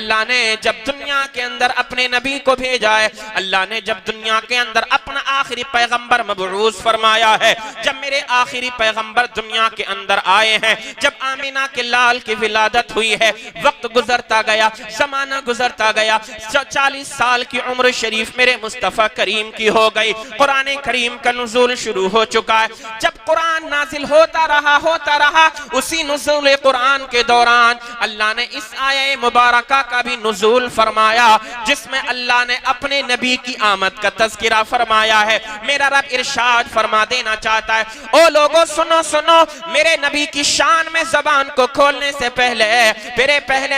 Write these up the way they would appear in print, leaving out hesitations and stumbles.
اللہ نے جب دنیا کے اندر اپنے نبی کو بھیجا ہے، اللہ نے جب دنیا کے اندر اپنا آخری پیغمبر مبعوث فرمایا ہے، جب میرے آخری پیغمبر دنیا کے اندر آئے ہیں، جب آمینہ کے لال کی ولادت ہوئی ہے، وقت گزرتا گیا، زمانہ گزرتا گیا، 40 سال کی عمر شریف میرے مصطفیٰ کریم کی ہو گئی، قرآن کریم کا نزول شروع ہو چکا ہے۔ جب قرآن نازل ہوتا رہا، اسی نزول قرآن کے دوران اللہ نے اس آیہ مبارکہ کا بھی نزول فرمایا، جس میں اللہ نے اپنے نبی کی آمد کا تذکرہ فرمایا ہے۔ میرا رب ارشاد فرما دینا چاہتا ہے، او لوگو سنو میرے نبی کی شان میں زبان کو کھولنے سے پہلے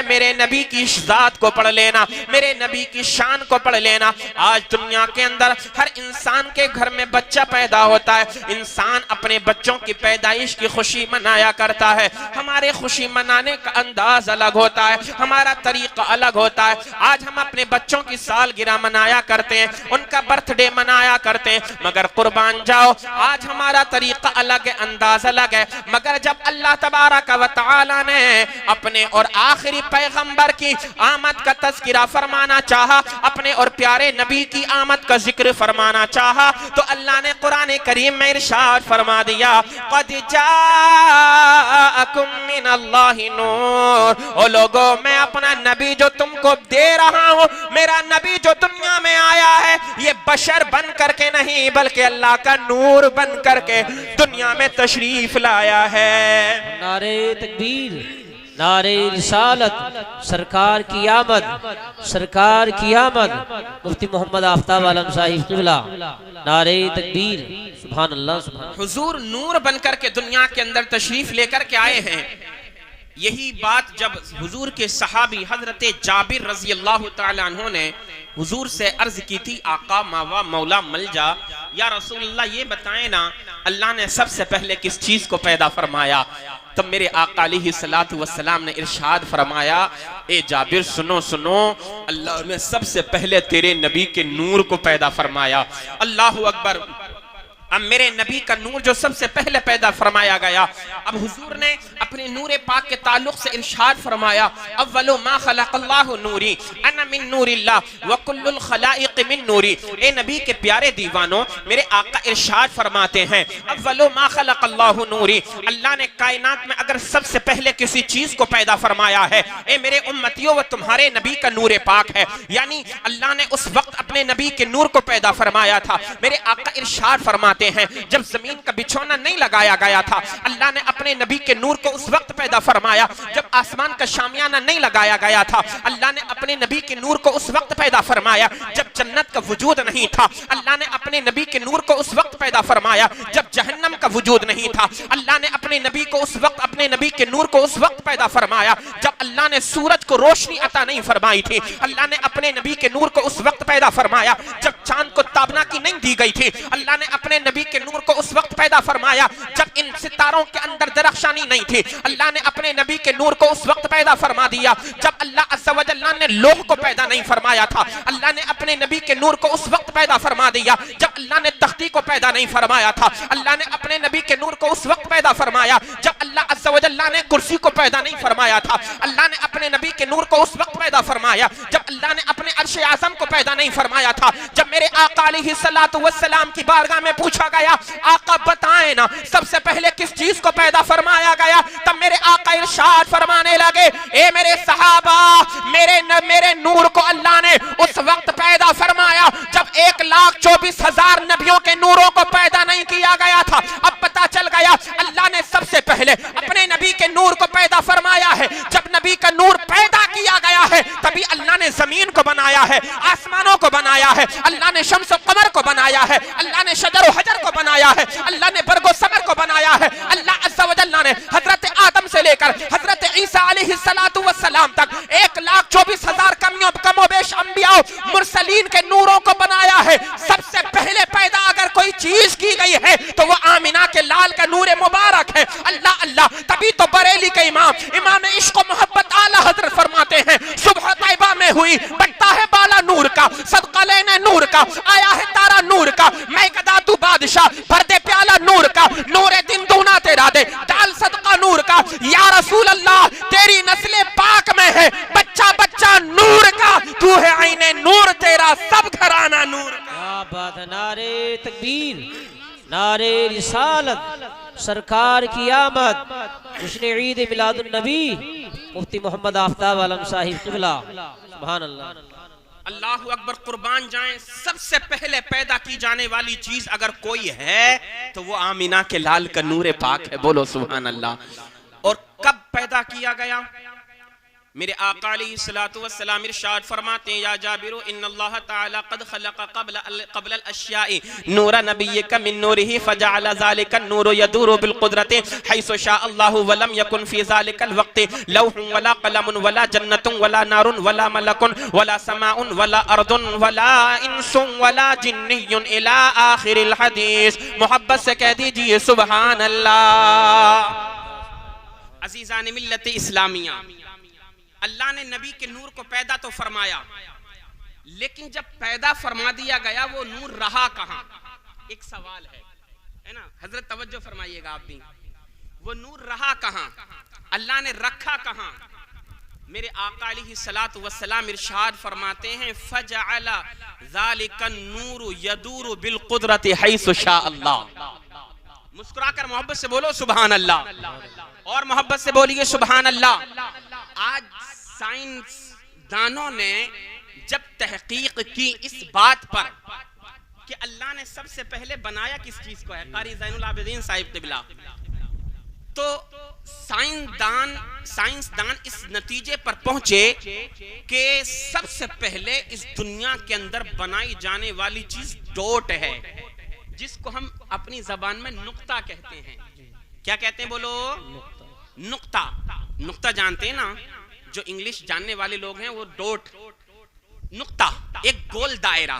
میرے نبی کی ذات کو پڑھ لینا، میرے نبی کی شان کو پڑھ لینا۔ آج دنیا کے اندر ہر انسان کے گھر میں بچہ پیدا ہوتا ہے، انسان اپنے بچوں کی پیدائش کی خوشی منایا کرتا ہے۔ ہمارے خوشی منانے کا انداز الگ ہوتا ہے، ہمارا طریقہ الگ ہوتا ہے۔ آج ہم اپنے بچوں کی سالگرہ منایا کرتے ہیں، ان کا برتھ ڈے منایا کرتے ہیں، مگر قربان جاؤ آج ہمارا طریقہ الگ ہے، انداز الگ ہے۔ مگر جب اللہ تبارک و تعالی نے اپنے اور آخری پیغمبر کی آمد کا تذکرہ فرمانا چاہا، اپنے اور پیارے نبی کی آمد کا ذکر فرمانا چاہا، تو اللہ نے قرآن کریم میں ارشاد فرما دیا، قد جاءکم من اللہ نور۔ او لوگو میں اپنا نبی جو تم کو دے رہا ہوں، میرا نبی جو دنیا میں آیا ہے، یہ بشر بن کر کے نہیں بلکہ اللہ کا نور بن کر کے دنیا میں تشریف لایا ہے۔ نعرہ تکبیر، نعرہ رسالت، سرکار کی آمد، مفتی محمد آفتاب عالم صاحب قبلہ، نعرہ تکبیر، سبحان اللہ سبحان اللہ۔ حضور نور بن کر کے دنیا کے اندر تشریف لے کر کے آئے ہیں۔ یہی بات جب حضور کے صحابی حضرت جابر رضی اللہ تعالیٰ عنہ نے حضور سے عرض کی تھی، آقا ماوا مولا ملجا، یا رسول اللہ یہ بتائیں نا اللہ نے سب سے پہلے کس چیز کو پیدا فرمایا؟ تب میرے آقا علیہ السلام نے ارشاد فرمایا، اے جابر سنو، اللہ نے سب سے پہلے تیرے نبی کے نور کو پیدا فرمایا۔ اللہ اکبر۔ اب میرے نبی کا نور جو سب سے پہلے پیدا فرمایا گیا، اب حضور نے اپنے نور پاک کے تعلق سے ارشاد فرمایا، اول ما خلق اللہ نوری انا من نور اللہ وکل الخلائق من نوری۔ اے نبی کے پیارے دیوانوں، میرے آقا ارشاد فرماتے ہیں، اول ما خلق اللہ نوری، اللہ نے کائنات میں اگر سب سے پہلے کسی چیز کو پیدا فرمایا ہے، اے میرے امتیوں وہ تمہارے نبی کا نور پاک ہے۔ یعنی اللہ نے اس وقت اپنے نبی کے نور کو پیدا فرمایا تھا۔ میرے آقا ارشاد فرماتے ہیں، جب زمین کا بچھونا نہیں لگایا گیا تھا، اللہ نے اپنے نبی کے نور کو اس وقت پیدا فرمایا۔ جب آسمان کا شامیانہ نہیں لگایا گیا تھا، اللہ نے اپنے نبی کے نور کو اس وقت پیدا فرمایا۔ جب جنت کا وجود نہیں تھا، اللہ نے اپنے نبی کے نور کو اس وقت پیدا فرمایا۔ جب جہنم کا وجود نہیں تھا، اللہ نے اپنے نبی کو اس وقت اپنے نبی کے نور کو اس وقت پیدا فرمایا۔ جب اللہ نے سورج کو روشنی عطا نہیں فرمائی تھی، اللہ نے اپنے نبی کے نور کو اس وقت پیدا فرمایا۔ جب چاند کو تابناکی نہیں دی گئی تھی، اللہ نے اپنے نبی کے نور کو اس وقت پیدا فرمایا۔ جب ان ستاروں کے اندر درخشانی نہیں تھی، اللہ نے اپنے نبی کے نور کو اس وقت پیدا فرما دیا۔ جب اللہ عز و جل نے لوح کو پیدا نہیں فرمایا تھا، اللہ نے اپنے نبی کے نور کو اس وقت پیدا فرما دیا۔ جب اللہ نے تختی کو پیدا نہیں فرمایا تھا، اللہ نے اپنے نبی کے نور کو اس وقت پیدا فرمایا۔ جب اللہ عز و جل نے کرسی کو پیدا نہیں فرمایا تھا، اللہ نے اپنے نبی کے نور کو اس وقت پیدا فرمایا۔ جب اللہ نے اپنے عرش اعظم کو پیدا نہیں فرمایا تھا، جب میرے آقا علیہ السلام کی بارگاہ میں پوچھا گیا، آقا بتائیں نا سب سے پہلے کس چیز کو پیدا فرمایا گیا، تب میرے آقا ارشاد فرمانے لگے، اے میرے صحابہ، میرے نور کو اللہ نے اس وقت پیدا فرمایا جب 1,24,000 نبیوں کے نوروں کو پیدا نہیں کیا گیا تھا۔ اب پتا چل گیا اللہ نے سب سے پہلے اپنے نبی کے نور کو پیدا فرمایا ہے۔ جب نبی کا نور پیدا کیا گیا ہے، تبھی اللہ نے زمین کو بنایا ہے، آسمانوں کو بنایا ہے، اللہ نے شمس و قمر کو بنایا ہے، اللہ نے شجر و حجر کو بنایا ہے، اللہ نے برگ و ثمر کو بنایا ہے۔ اللہ عز و جل نے حضرت آدم سے لے کر حضرت عیسیٰ علیہ السلام تک 1,24,000 کم و بیش انبیاء مرسلین کے نوروں کو بنایا ہے۔ سب سے پہلے پیدا اگر کوئی چیز کی گئی ہے تو وہ آمینہ کے لال کا نور مبارک ہے۔ اللہ اللہ، تبھی تو بریلی کے امام عشق و محبت اعلیٰ حضرت فرماتے ہیں، صبح طیبہ میں ہوئی بٹتا ہے بالا نور کا، صدقہ لینے نور کا، آیا ہے تارا نور کا، میں گدا تو بادشاہ بھر دے پیالہ نور کا، نور دن دونا تیرا دے ڈال صدقہ نور کا۔ یا رسول اللہ، تیری نسل پاک میں ہے بچہ بچہ نور نور تیرا سب گھرانہ نور کا۔ کیا بات ہے، نعرے تکبیر، نعرے رسالت، سرکار کی آمد، جشن عید میلاد النبی، مفتی محمد آفتاب عالم صاحب قبلہ، سبحان اللہ۔ اللہ اکبر، قربان جائیں۔ سب سے پہلے پیدا کی جانے والی چیز اگر کوئی ہے تو وہ آمینہ کے لال کا نور پاک ہے، بولو سبحان اللہ۔ اور کب پیدا کیا گیا؟ میرے آقا علیہ الصلوۃ والسلام ارشاد فرماتے ہیں، یا جابر ان اللہ تعالی قد خلق قبل الاشیاء نور نبیک من نورہ فجعل ذلك النور يدور بالقدرت حيث شاء الله ولم يكن في ذلك الوقت لوح ولا قلم ولا جنة ولا نار ولا ملك ولا سماء ولا ارض ولا انس ولا جنی الى آخر الحدیث۔ محبت سے کہہ دیجئے سبحان اللہ۔ عزیزان ملت اسلامیہ، اللہ نے نبی کے نور کو پیدا تو فرمایا، لیکن جب پیدا فرما دیا گیا وہ نور رہا کہاں؟ ایک سوال ہے نا حضرت، توجہ فرمائیے گا آپ بھی، وہ نور رہا کہاں؟ اللہ نے رکھا کہاں؟ میرے آقا علیہ الصلوۃ والسلام ارشاد فرماتے ہیں، فجعل ذلك النور يدور بالقدرت حيث شاء اللہ۔ مسکرا کر محبت سے بولو سبحان اللہ، اور محبت سے بولیے سبحان اللہ۔ آج سائنس دانوں نے جب تحقیق کی اس بات پر کہ اللہ نے سب سے پہلے بنایا کس چیز کو ہے، قاری زین العابدین صاحب قبلہ، تو سائنسدان اس نتیجے پر پہنچے کہ سب سے پہلے اس دنیا کے اندر بنائی جانے والی چیز ڈوٹ ہے، جس کو ہم اپنی زبان میں نقطہ کہتے ہیں۔ کیا کہتے ہیں بولو؟ نقطہ۔ نقطہ جانتے ہیں نا، جو انگلش جاننے والے لوگ ہیں وہ ڈوٹ، نقطہ، ایک گول دائرہ۔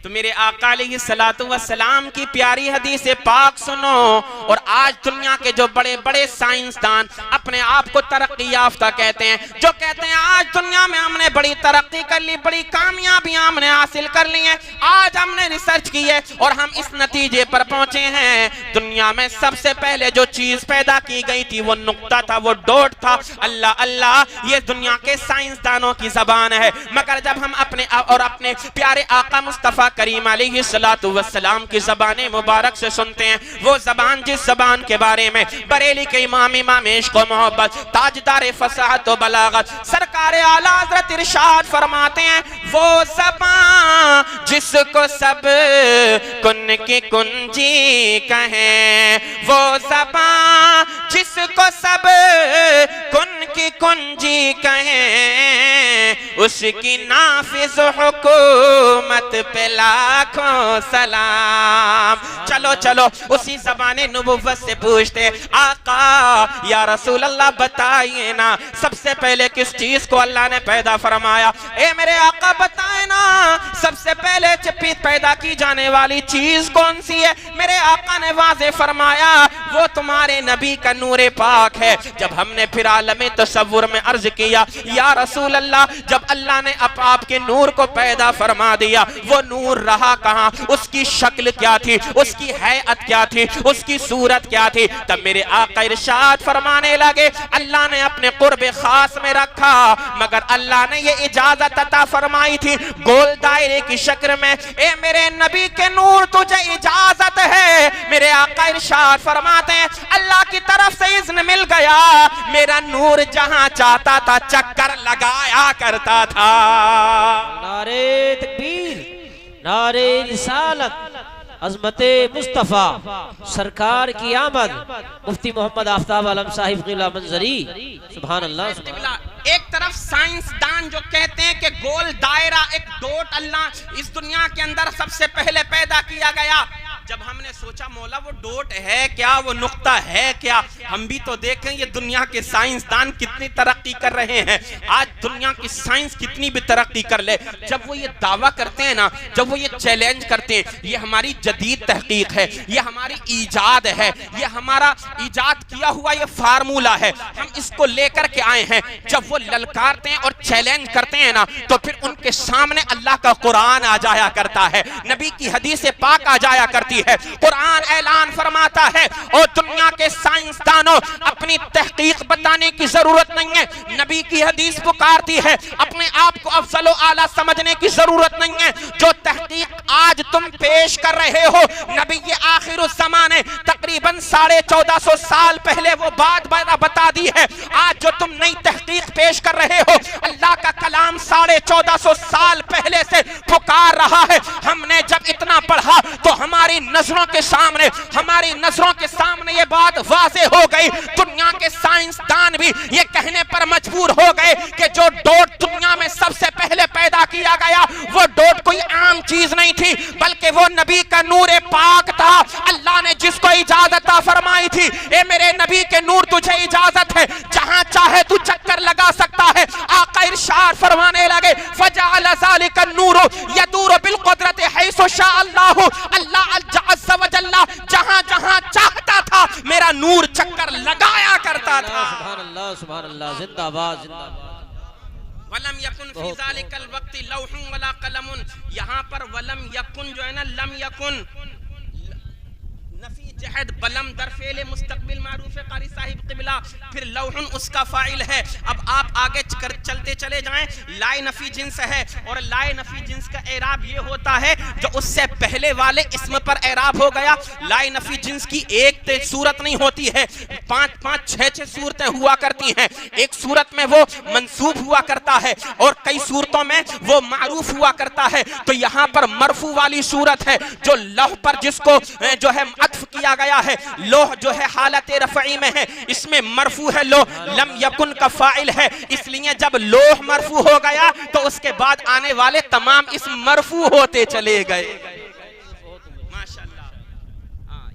تو میرے آقا علیہ الصلوۃ والسلام کی پیاری حدیث پاک سنو، اور آج دنیا کے جو بڑے بڑے سائنسدان اپنے آپ کو ترقی یافتہ کہتے ہیں، جو کہتے ہیں آج دنیا میں ہم نے بڑی ترقی کر لی، بڑی کامیابیاں ہم نے حاصل کر لی ہیں، آج ہم نے ریسرچ کی ہے اور ہم اس نتیجے پر پہنچے ہیں دنیا میں سب سے پہلے جو چیز پیدا کی گئی تھی وہ نقطہ تھا، وہ ڈوٹ تھا۔ اللہ اللہ، یہ دنیا کے سائنسدانوں کی زبان ہے، مگر جب ہم اپنے اور اپنے پیارے آقا مصطفیٰ کریم علیہ الصلوۃ والسلام کی زبان مبارک سے سنتے ہیں، وہ زبان جس زبان کے بارے میں بریلی کے امام عشق و محبت، تاجدار فصاحت و بلاغت، سرکار اعلیٰ حضرت ارشاد فرماتے ہیں، وہ زبان جس کو سب کن کی کنجی کہیں، وہ زبان جس کو سب کن کی کنجی کہیں، اس کی نافذ حکومت پہ لاکھوں سلام۔ چلو چلو اسی زبان نبوت سے پوچھتے، آقا یا رسول اللہ بتائیے نا، سب سے پہلے کس چیز کو اللہ نے پیدا فرمایا؟ اے میرے آقا بتائیں نا، سب سے پہلے پیدا کی جانے والی چیز کون سی ہے؟ میرے آقا نے واضح فرمایا، وہ تمہارے نبی کا نور پاک ہے۔ جب ہم نے پھر عالم تصور میں عرض کیا، یا رسول اللہ، جب اللہ نے آپ کے نور کو پیدا فرما دیا، وہ نور رہا کہاں؟ اس کی شکل کیا تھی؟ اس کی حیعت کیا تھی؟ اس کی صورت کیا تھی؟ تب میرے آقا ارشاد فرمانے لگے، اللہ نے اپنے قرب خاص میں رکھا، مگر اللہ نے یہ اجازت عطا فرمائی تھی گول دائرے کی شکل میں، اے میرے نبی کے نور تجھے اجازت ہے۔ میرے آقا ارشاد فرماتے ہیں، اللہ کی طرف سے اذن مل گیا، میرا نور جہاں چاہتا تھا چکر لگایا کرتا تھا۔ نعرے تکبیر، نعرے رسالت، عظمت مصطفیٰ، سرکار کی آمد، مفتی محمد آفتاب عالم صاحب قبلہ منظری، سبحان اللہ سبحان اللہ۔ ایک طرف سائنسدان جو کہتے ہیں کہ گول دائرہ، ایک ڈوٹ اللہ اس دنیا کے اندر سب سے پہلے پیدا کیا گیا۔ جب ہم نے سوچا مولا وہ ڈوٹ ہے کیا، وہ نقطہ ہے کیا، ہم بھی تو دیکھیں یہ دنیا کے سائنسدان کتنی ترقی کر رہے ہیں، آج دنیا کی سائنس کتنی بھی ترقی کر لے، جب وہ یہ دعویٰ کرتے ہیں نا، جب وہ یہ چیلنج کرتے ہیں، یہ ہماری جدید تحقیق ہے، یہ ہماری ایجاد ہے، یہ ہمارا ایجاد کیا ہوا یہ فارمولہ ہے، ہم اس کو لے کر کے آئے ہیں، جب وہ للکارتے ہیں اور چیلنج کرتے ہیں نا، تو پھر ان کے سامنے اللہ کا قرآن آ جایا کرتا ہے، نبی کی حدیث پاک آ جایا کرتی ہے۔ ہے۔ قرآن اعلان فرماتا ہے اور دنیا کے سائنسدانوں اپنی تحقیق بتانے کی ضرورت نہیں ہے، نبی کی حدیث پکارتی ہے، اپنے آپ کو افضل و اعلیٰ سمجھنے کی ضرورت نہیں ہے۔ جو تحقیق آج تم پیش کر رہے ہو، نبی آخر الزمان نے تقریباً 1450 سال پہلے وہ بات بتا دی ہے۔ آج جو تم نئی تحقیق پیش کر رہے ہو، اللہ کا کلام 1450 سال پہلے سے پکار رہا ہے۔ ہم نے جب اتنا پڑھا تو ہماری نظروں کے سامنے یہ بات واضح ہو گئی۔ دنیا کے سائنسدان بھی یہ کہنے پر مجبور ہو گئے کہ جو ڈوٹ دنیا میں سب سے پہلے پیدا کیا گیا، وہ ڈوٹ کوئی عام چیز نہیں تھی، بلکہ وہ نبی کا نور پاک تھا۔ اللہ نے جس کو اجازت عطا فرمائی تھی، اے میرے نبی کے نور تجھے اجازت ہے، جہاں چاہے تو چکر لگا سکتا ہے۔ آقا ارشاد فرمانے لگے فجعل ذلك النور يدور بالقدرة حيث شاء الله۔ اللہ عز وجل جہاں جہاں چاہتا تھا میرا نور چکر لگایا کرتا تھا۔ سبحان اللہ سبحان اللہ، زندہ باد زندہ باد۔ وَلَمْ يَكُنْ فِي ذَلِكَ الْوَقْتِ لَوْحٌ وَلَا قَلَمٌ، یہاں پر ولم یکن جو ہے نا، لم یکن نفی جہد بلم در فعل مستقبل معروف قاری صاحب قبلہ، پھر لوحن اس کا فاعل ہے۔ اب آپ آگے چلتے چلے جائیں، لائے نفی جنس ہے، اور لائے نفی جنس کا اعراب یہ ہوتا ہے جو اس سے پہلے والے اسم پر اعراب ہو گیا۔ لائے نفی جنس کی ایک صورت نہیں ہوتی ہے، 5-6 صورتیں ہوا کرتی ہیں۔ ایک صورت میں وہ منصوب ہوا کرتا ہے اور کئی صورتوں میں وہ معروف ہوا کرتا ہے۔ تو یہاں پر مرفوع والی صورت ہے جو لوح پر جس کو جو ہے عطف کیا گیا ہے، لوح جو ہے حالت رفعی میں ہے، اس میں مرفوع ہے لوح، لم یکن کا فاعل ہے، اس لیے جب لوح مرفوع ہو گیا تو اس کے بعد آنے والے تمام اسم مرفوع ہوتے چلے گئے۔ ماشاءاللہ،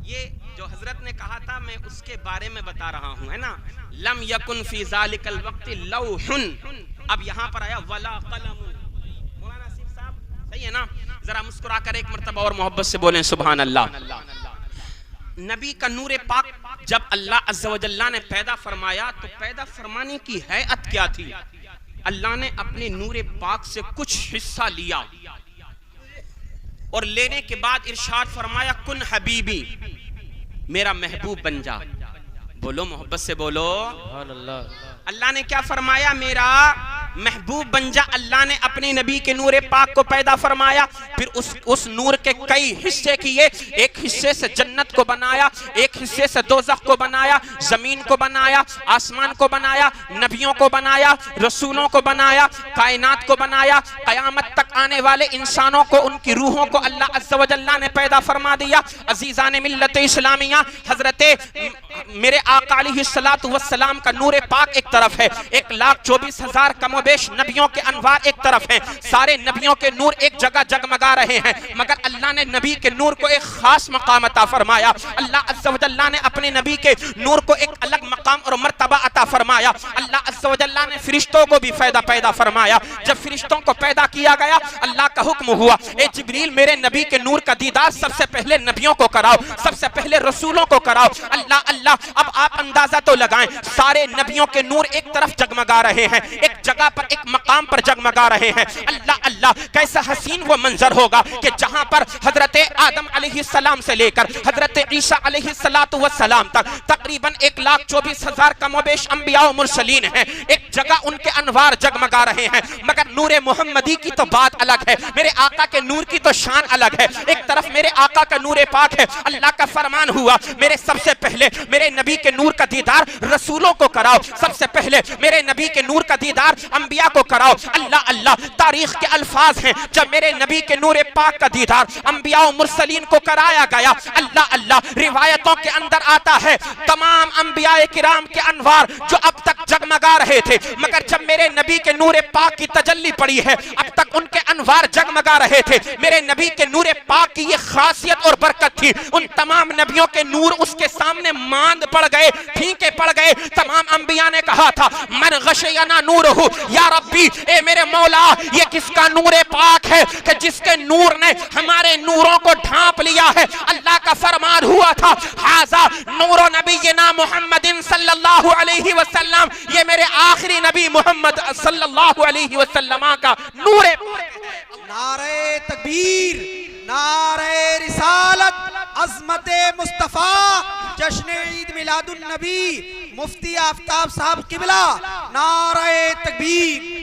یہ جو حضرت نے کہا تھا میں اس کے بارے میں بتا رہا ہوں، ہے نا، لم یکن فی ذالک الوقت لوح، اب یہاں پر آیا ولا قلم۔ مولانا صاحب صحیح ہے نا، ذرا مسکرا کر ایک مرتبہ اور محبت سے بولیں سبحان اللہ۔ نبی کا نور پاک جب اللہ عز و جل نے پیدا فرمایا تو پیدا فرمانے کی ہیئت کیا تھی؟ اللہ نے اپنے نور پاک سے کچھ حصہ لیا اور لینے کے بعد ارشاد فرمایا کن حبیبی، میرا محبوب بن جا۔ بولو محبت سے بولو سبحان اللہ۔ اللہ نے کیا فرمایا؟ میرا محبوب بن جا۔ اللہ نے اپنے نبی کے نور پاک کو پیدا فرمایا، پھر اس نور کے کئی حصے کیے، ایک حصے سے جنت کو بنایا، ایک حصے سے دوزخ کو بنایا، زمین کو بنایا، آسمان کو بنایا، نبیوں کو بنایا، رسولوں کو بنایا، کائنات کو بنایا، قیامت تک آنے والے انسانوں کو، ان کی روحوں کو اللہ عز و جل نے پیدا فرما دیا۔ عزیزان ملت اسلامیہ، حضرت میرے آقا علیہ السلام کا نور پاک ایک طرف ہے، 1,24,000 کم و بیش نبیوں کے انوار ایک طرف ہیں، سارے نبیوں کے نور ایک جگہ جگمگا رہے ہیں، مگر اللہ نے نبی کے نور کو ایک خاص مقام عطا فرمایا۔ اللہ عز و جل نے اپنے نبی کے نور کو ایک الگ مقام اور مرتبہ عطا فرمایا۔ اللہ عز و جل نے فرشتوں کو بھی پیدا فرمایا۔ جب فرشتوں کو پیدا کیا گیا، اللہ کا حکم ہوا اے جبریل میرے نبی کے نور کا دیدار سب سے پہلے نبیوں کو کراؤ، سب سے پہلے رسولوں کو کراؤ۔ اللہ اب آپ اندازہ تو لگائیں، سارے نبیوں کے نور ایک طرف جگمگا رہے ہیں، ایک جگہ پر ایک مقام پر جگمگا رہے ہیں۔ اللہ کیسا حسین وہ منظر ہوگا کہ جہاں پر حضرت آدم علیہ السلام سے لے کر حضرت عیسیٰ علیہ السلام تک تقریباً 1,24,000 کم و بیش انبیاء و مرسلین ہیں، ایک جگہ ان کے انوار جگمگا رہے ہیں، مگر نور محمدی کی تو بات الگ ہے، میرے آقا کے نور کی تو شان الگ ہے۔ ایک طرف میرے آقا کا نور پاک ہے، اللہ کا فرمان ہوا میرے سب سے پہلے میرے نبی کے نور کا دیدار رسولوں کو کراؤ، سب سے پہلے میرے نبی کے نور کا دیدار انبیاء کو کراؤ۔ اللہ تاریخ کے الفاظ ہیں، جب میرے نبی کے نور پاک کا دیدار انبیاء و مرسلین کو کرایا گیا، اللہ روایتوں کے اندر آتا ہے تمام انبیاء کرام کے انوار جو اب تک جگمگا رہے تھے، مگر جب میرے نبی کے نور پاک کی تجلی پڑی ہے، اب تک ان کے انوار جگمگا رہے تھے۔ میرے نبی کے نور پاک کی یہ خاصیت اور برکت تھی، ان تمام نبیوں کے نور اس کے سامنے ماند پڑ گئے، پھینکے پڑ گئے۔ تمام انبیاء نے کہا تھا من غشینا نورہ، یا ربی اے میرے مولا یہ کس کا نور پاک ہے کہ جس کے نور نے ہمارے نوروں کو ڈھانپ لیا ہے۔ اللہ کا فرمان ہوا تھا ھذا نور نبینا محمد صلی اللہ علیہ وسلم، یہ میرے آخری نبی محمد صلی اللہ علیہ وسلم کا نور ہے۔ نعرہ تکبیر، نعرہ رسالت، عظمت مصطفیٰ جشن عید میلاد النبی مفتی آفتاب صاحب قبلہ نعرہ تکبیر۔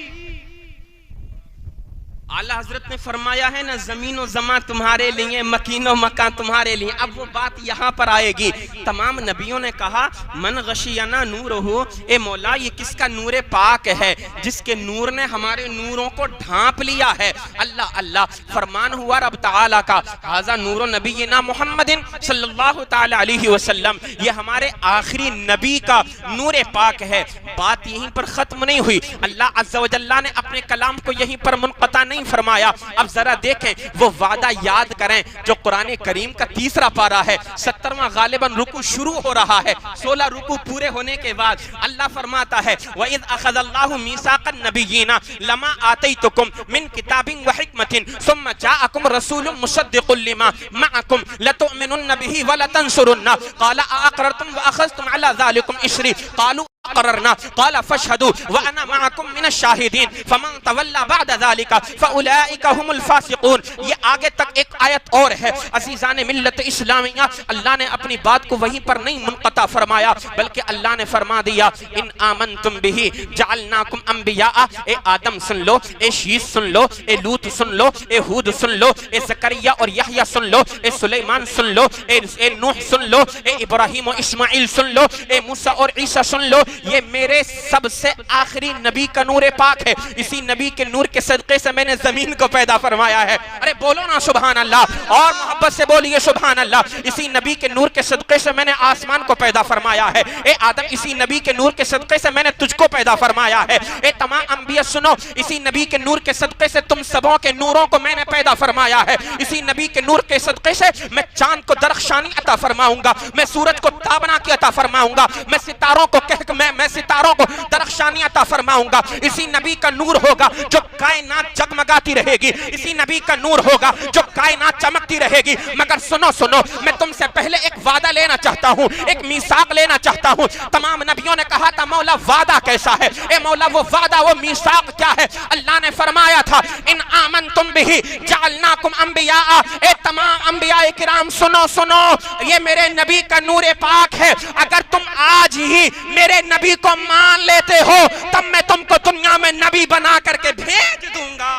اعلیٰ حضرت نے فرمایا ہے نا زمین و زمان تمہارے لیے، مکین و مکان تمہارے لیے۔ اب وہ بات یہاں پر آئے گی۔ تمام نبیوں نے کہا من غشینا نورہ، اے مولا یہ کس کا نور پاک ہے جس کے نور نے ہمارے نوروں کو ڈھانپ لیا ہے۔ اللہ اللہ فرمان ہوا رب تعالیٰ کا، ھذا نور نبینا محمد صلی اللہ تعالی علیہ وسلم، یہ ہمارے آخری نبی کا نور پاک ہے۔ بات یہیں پر ختم نہیں ہوئی، اللہ عز و جل نے اپنے کلام کو یہیں پر منقطع نہیں فرمایا۔ اب ذرا دیکھیں وہ وعدہ یاد کریں جو قرآن کریم کا تیسرا پارہ ہے، 70واں غالباً رکوع شروع ہو رہا ہے۔ 16 رکوع پورے ہونے کے بعد اللہ فرماتا ہے وَإِذْ أَخَذَ اللَّهُ مِيثَاقَ النَّبِيِّينَ لَمَا آتَيْتُكُم مِّن كِتَابٍ وَحِكْمَةٍ ثُمَّ جَاءَكُمْ رَسُولٌ مُصَدِّقٌ لِّمَا مَعَكُمْ لَتُؤْمِنُنَّ بِهِ وَلَتَنصُرُنَّهُ قَالَ أَأَقْرَرْتُمْ وَأَخَذْتُمْ عَلَى ذَلِكُمْ إِصْرِي قَالُوا قررنا قال فاشهدوا وانا معكم من الشاهدين فمن تولى بعد ذلك فاولئك هم الفاسقون۔ یہ آگے تک ایک آیت اور ہے۔ عزیزان ملت اسلامیہ، اللہ نے اپنی بات کو وہیں پر نہیں منقطع فرمایا بلکہ اللہ نے فرما دیا ان آمنتم به جعلناکم انبیاء، اے آدم سن لو، اے شیث سن لو، اے لوط سن لو، اے ہود سن لو، اے زکریا اور یحییٰ سن لو، اے سلیمان سن لو، اے نوح سن لو، اے ابراہیم و اسماعیل سن لو، اے موسیٰ اور عیسیٰ سن لو، یہ میرے سب سے آخری نبی کا نور پاک ہے۔ اسی نبی کے نور کے صدقے سے میں نے زمین کو پیدا فرمایا ہے۔ ارے بولو نا سبحان اللہ، اور محبت سے بولیے سبحان اللہ۔ اسی نبی کے نور کے صدقے سے میں نے آسمان کو پیدا فرمایا ہے۔ اے آدم اسی نبی کے نور کے صدقے سے میں نے تجھ کو پیدا فرمایا ہے۔ اے تمام انبیاء سنو، اسی نبی کے نور کے صدقے سے تم سبوں کے نوروں کو میں نے پیدا فرمایا ہے۔ اسی نبی کے نور کے صدقے سے میں چاند کو درخشانی عطا فرماؤں گا، میں سورج کو تابنا کی عطا فرماؤں گا، میں ستاروں کو میں ستاروں کو درخشانی عطا فرماؤں گا۔ اسی نبی کا نور ہوگا جو کائنات جگمگاتی رہے گی، اسی نبی کا نور ہوگا جو کائنات چمکتی رہے گی۔ مگر سنو سنو، میں تم سے پہلے ایک وعدہ لینا چاہتا ہوں، ایک میثاق لینا چاہتا ہوں۔ تمام نبیوں نے کہا تھا مولا وعدہ کیسا ہے؟ اے مولا وہ وعدہ، وہ میثاق کیا ہے؟ اللہ نے فرمایا تھا ان آمنتم بہ جعلناکم انبیاء، اے تمام انبیاء کرام سنو سنو، یہ میرے نبی کا نور پاک ہے۔ اگر تم آج ہی میرے نبی کو مان لیتے ہو تب میں تم کو دنیا میں نبی بنا کر کے بھیج دوں گا۔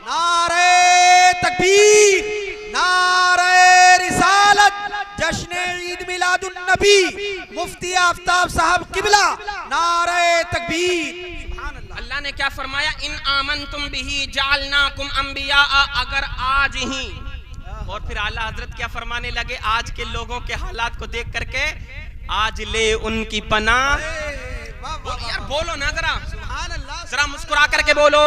نعرہ تکبیر، نعرہ رسالت، جشن عید میلاد النبی مفتی آفتاب صاحب قبلہ نعرہ تکبیر۔ سبحان اللہ۔ اللہ نے کیا فرمایا ان آمنتم بہ جعلناکم انبیاء، اگر آج ہی، اور پھر اعلیٰ حضرت کیا فرمانے لگے آج کے لوگوں کے حالات کو دیکھ کر کے، آج لے ان کی پناہ، یار بولو نا ذرا، ذرا مسکرا کر کے بولو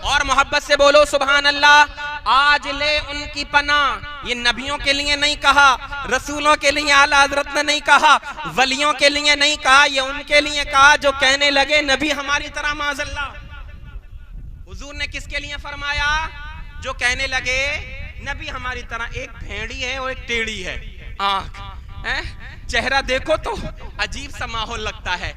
اور محبت سے بولو سبحان اللہ۔ آج لے ان کی پناہ، یہ نبیوں کے لیے نہیں کہا، رسولوں کے لیے اعلیٰ حضرت نے نہیں کہا، ولیوں کے لیے نہیں کہا، یہ ان کے لیے کہا جو کہنے لگے نبی ہماری طرح معاذ اللہ۔ حضور نے کس کے لیے فرمایا؟ جو کہنے لگے نبی ہماری طرح، ایک بھیڑی ہے اور ایک ٹیڑھی ہے، آنکھ، چہرہ دیکھو تو عجیب سا ماحول لگتا ہے،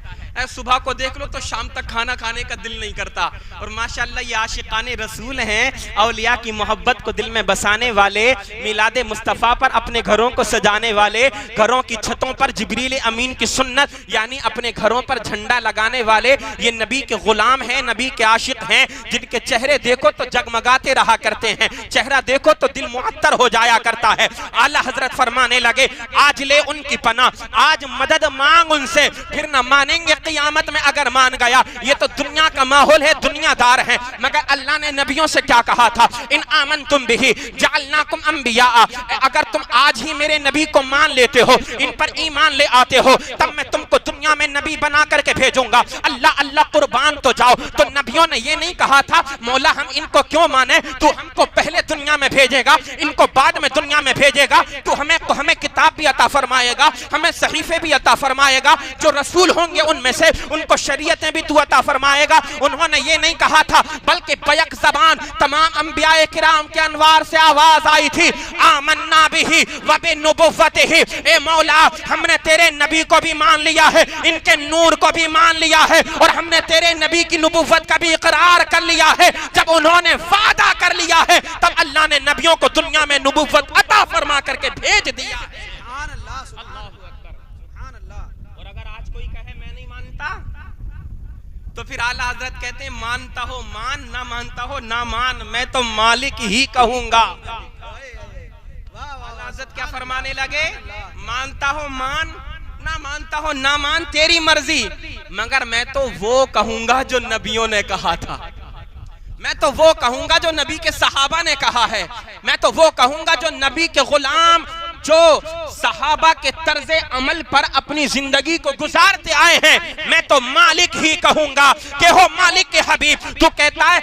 صبح کو دیکھ لو تو شام تک کھانا کھانے کا دل نہیں کرتا۔ اور ماشاءاللہ یہ عاشقان رسول ہیں، اولیاء کی محبت کو دل میں بسانے والے، میلاد مصطفیٰ پر اپنے گھروں کو سجانے والے، گھروں کی چھتوں پر جبریل امین کی سنت یعنی اپنے گھروں پر جھنڈا لگانے والے، یہ نبی کے غلام ہیں، نبی کے عاشق ہیں، جن کے چہرے دیکھو تو جگمگاتے رہا کرتے ہیں، چہرہ دیکھو تو دل معطر ہو جایا کرتا ہے۔ اعلیٰ حضرت فرمانے لگے آج لے ان کی پناہ، آج مدد مانگ ان سے، پھر نہ مانیں گے قیامت میں اگر مان گیا۔ یہ تو دنیا کا ماحول ہے، دنیا دار ہیں، مگر اللہ نے نبیوں سے کیا کہا تھا؟ ان آمنتم بہ جعلناکم انبیاء، اگر تم آج ہی میرے نبی کو مان لیتے ہو، ان پر ایمان لے آتے ہو، تب میں تم کو دنیا میں نبی بنا کر کے بھیجوں گا۔ اللہ اللہ قربان تو جاؤ۔ تو نبیوں نے یہ نہیں کہا تھا مولا ہم ان کو کیوں مانیں، تو ہم کو پہلے دنیا میں بھیجے گا، ان کو بعد میں دنیا میں بھیجے گا، تو ہمیں کتاب بھی عطا فرمائے گا، ہمیں صحیفے بھی عطا فرمائے گا، جو رسول ہوں گے ان میں سے ان کو شریعتیں بھی تو عطا فرمائے گا۔ انہوں نے یہ نہیں کہا تھا، بلکہ بیک زبان تمام انبیاء کرام کے انوار سے آواز آئی تھی آمنا بہ و بنبوتہ، اے مولا ہم نے تیرے نبی کو بھی مان لیا ہے، ان کے نور کو بھی مان لیا ہے، اور ہم نے تیرے نبی کی نبوت کا بھی اقرار کر لیا ہے۔ جب انہوں نے وعدہ کر کر لیا ہے تب اللہ نے نبیوں کو دنیا میں نبوت عطا فرما کر کے بھیج دیا ہے۔ سبحان اللہ سبحان اللہ سبحان اللہ۔ اور اگر آج کوئی کہے میں نہیں مانتا تو پھر اعلیٰ حضرت کہتے ہیں مانتا ہو مان، نہ مانتا ہو نہ مان، میں تو مالک ہی کہوں گا۔ اعلیٰ حضرت کیا فرمانے لگے؟ مانتا ہو مان، نہ مانتا ہو نہ مان، تیری مرضی، مگر میں تو وہ کہوں گا جو نبیوں نے کہا تھا، میں تو وہ کہوں گا جو نبی کے صحابہ نے کہا ہے، میں تو وہ کہوں گا جو نبی کے غلام جو صحابہ کے طرز عمل پر اپنی زندگی کو گزارتے آئے ہیں، میں تو مالک ہی کہوں گا کہ ہو مالک کے حبیب۔ تو کہتا ہے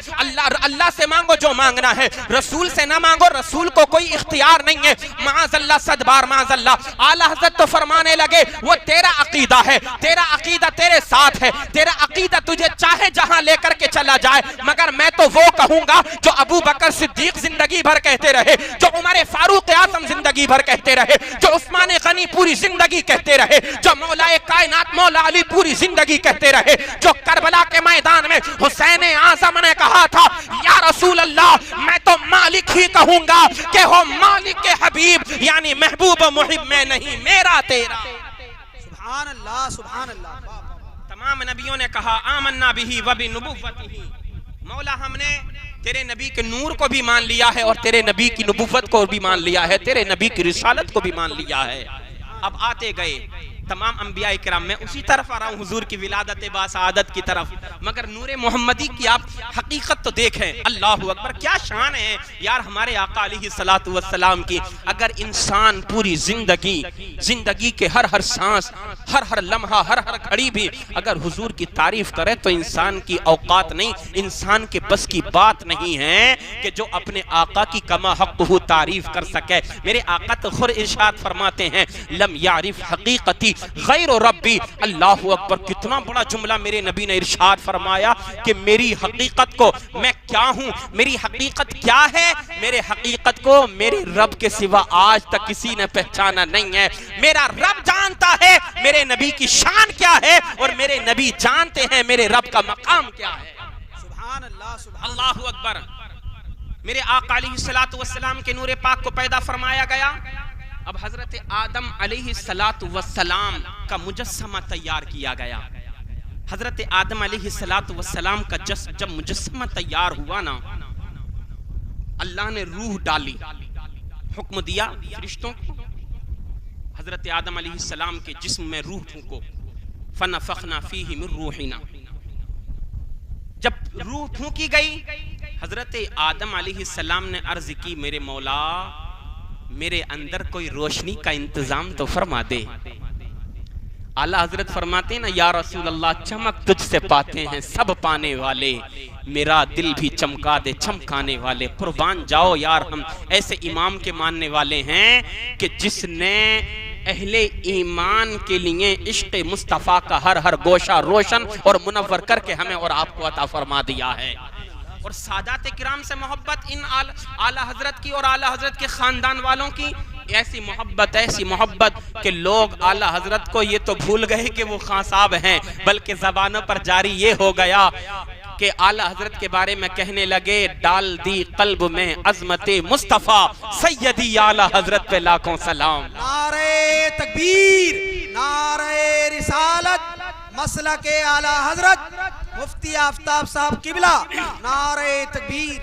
اللہ سے مانگو جو مانگنا ہے، رسول سے نہ مانگو، رسول کو کوئی اختیار نہیں ہے، معاذ اللہ صد بار معاذ اللہ۔ اعلیٰ حضرت تو فرمانے لگے وہ تیرا عقیدہ ہے، تیرا عقیدہ تیرے ساتھ ہے، تیرا عقیدہ تجھے چاہے جہاں لے کر کے چلا جائے، مگر میں تو وہ کہوں گا جو ابو بکر صدیق زندگی بھر کہتے رہے، جو عمر فاروق اعظم زندگی بھر کہتے رہے، جو عثمان غنی پوری زندگی کہتے رہے، جو مولا کائنات مولا علی پوری زندگی کہتے رہے، جو کربلا کے میدان میں حسین اعظم نے کہا تھا یا رسول اللہ میں تو مالک ہی کہوں گا کہ ہو مالک کے حبیب، یعنی محبوب و محب میں نہیں میرا تیرا۔ سبحان اللہ سبحان اللہ۔ تمام نبیوں نے کہا آمنا بہ و بنبوتہ، مولا ہم نے تیرے نبی کے نور کو بھی مان لیا ہے اور تیرے نبی کی نبوت کو بھی مان لیا ہے، تیرے نبی کی رسالت کو بھی مان لیا ہے۔ اب آتے گئے تمام انبیاء کرام، میں اسی طرف آ رہا ہوں حضور کی ولادت باسعادت کی طرف، مگر نور محمدی کی آپ حقیقت تو دیکھیں، اللہ اکبر کیا شان ہے یار ہمارے آقا علیہ الصلوۃ والسلام کی۔ اگر انسان پوری زندگی کے ہر سانس، ہر لمحہ، ہر گھڑی بھی اگر حضور کی تعریف کرے تو انسان کی اوقات نہیں، انسان کے بس کی بات نہیں ہے کہ جو اپنے آقا کی کما حقہ تعریف کر سکے۔ میرے آقا تو خود ارشاد فرماتے ہیں لم یعرف حقیقتی غیر ربی، اللہ اکبر کتنا بڑا جملہ میرے نبی نے ارشاد فرمایا کہ میری حقیقت کو، میں کیا ہوں، میری حقیقت کیا ہے، میرے حقیقت کو میرے رب کے سوا آج تک کسی نے پہچانا نہیں ہے۔ میرا رب جانتا ہے میرے نبی کی شان کیا ہے اور میرے نبی جانتے ہیں میرے رب کا مقام کیا ہے۔ سبحان اللہ سبحان اللہ اکبر۔ میرے آقا علیہ الصلوۃ والسلام کے نور پاک کو پیدا فرمایا گیا، اب حضرت آدم علیہ السلام کا مجسمہ تیار کیا گیا۔ حضرت آدم علیہ السلام کا جب مجسمہ تیار ہوا نا، اللہ نے روح ڈالی، حکم دیا فرشتوں کو حضرت آدم علیہ السلام کے جسم میں روح پھونکو، فنفخنا فیہ من روحنا۔ جب روح پھونکی گئی، حضرت آدم علیہ السلام نے عرض کی میرے مولا میرے اندر کوئی روشنی کا انتظام تو فرما دے۔ اعلیٰ حضرت فرماتے ہیں نا یا رسول اللہ چمک تجھ سے پاتے ہیں سب پانے والے، میرا دل بھی چمکا دے چمکانے والے۔ قربان جاؤ یار ہم ایسے امام کے ماننے والے ہیں کہ جس نے اہل ایمان کے لیے عشق مصطفیٰ کا ہر گوشہ روشن اور منور کر کے ہمیں اور آپ کو عطا فرما دیا ہے۔ اور سادات کرام سے محبت، ان اعلیٰ حضرت کی اور اعلیٰ حضرت کے خاندان والوں کی ایسی محبت کہ لوگ اعلیٰ حضرت کو یہ تو بھول گئے کہ وہ خان صاحب ہیں، بلکہ زبانوں پر جاری یہ ہو گیا کہ اعلیٰ حضرت کے بارے میں کہنے لگے ڈال دی قلب میں عظمت مصطفیٰ سیدی اعلیٰ حضرت پہ لاکھوں سلام۔ نعرہ تکبیر، نعرہ رسالت، مسلک اعلیٰ حضرت مفتی آفتاب صاحب قبلہ، نعرہ تکبیر۔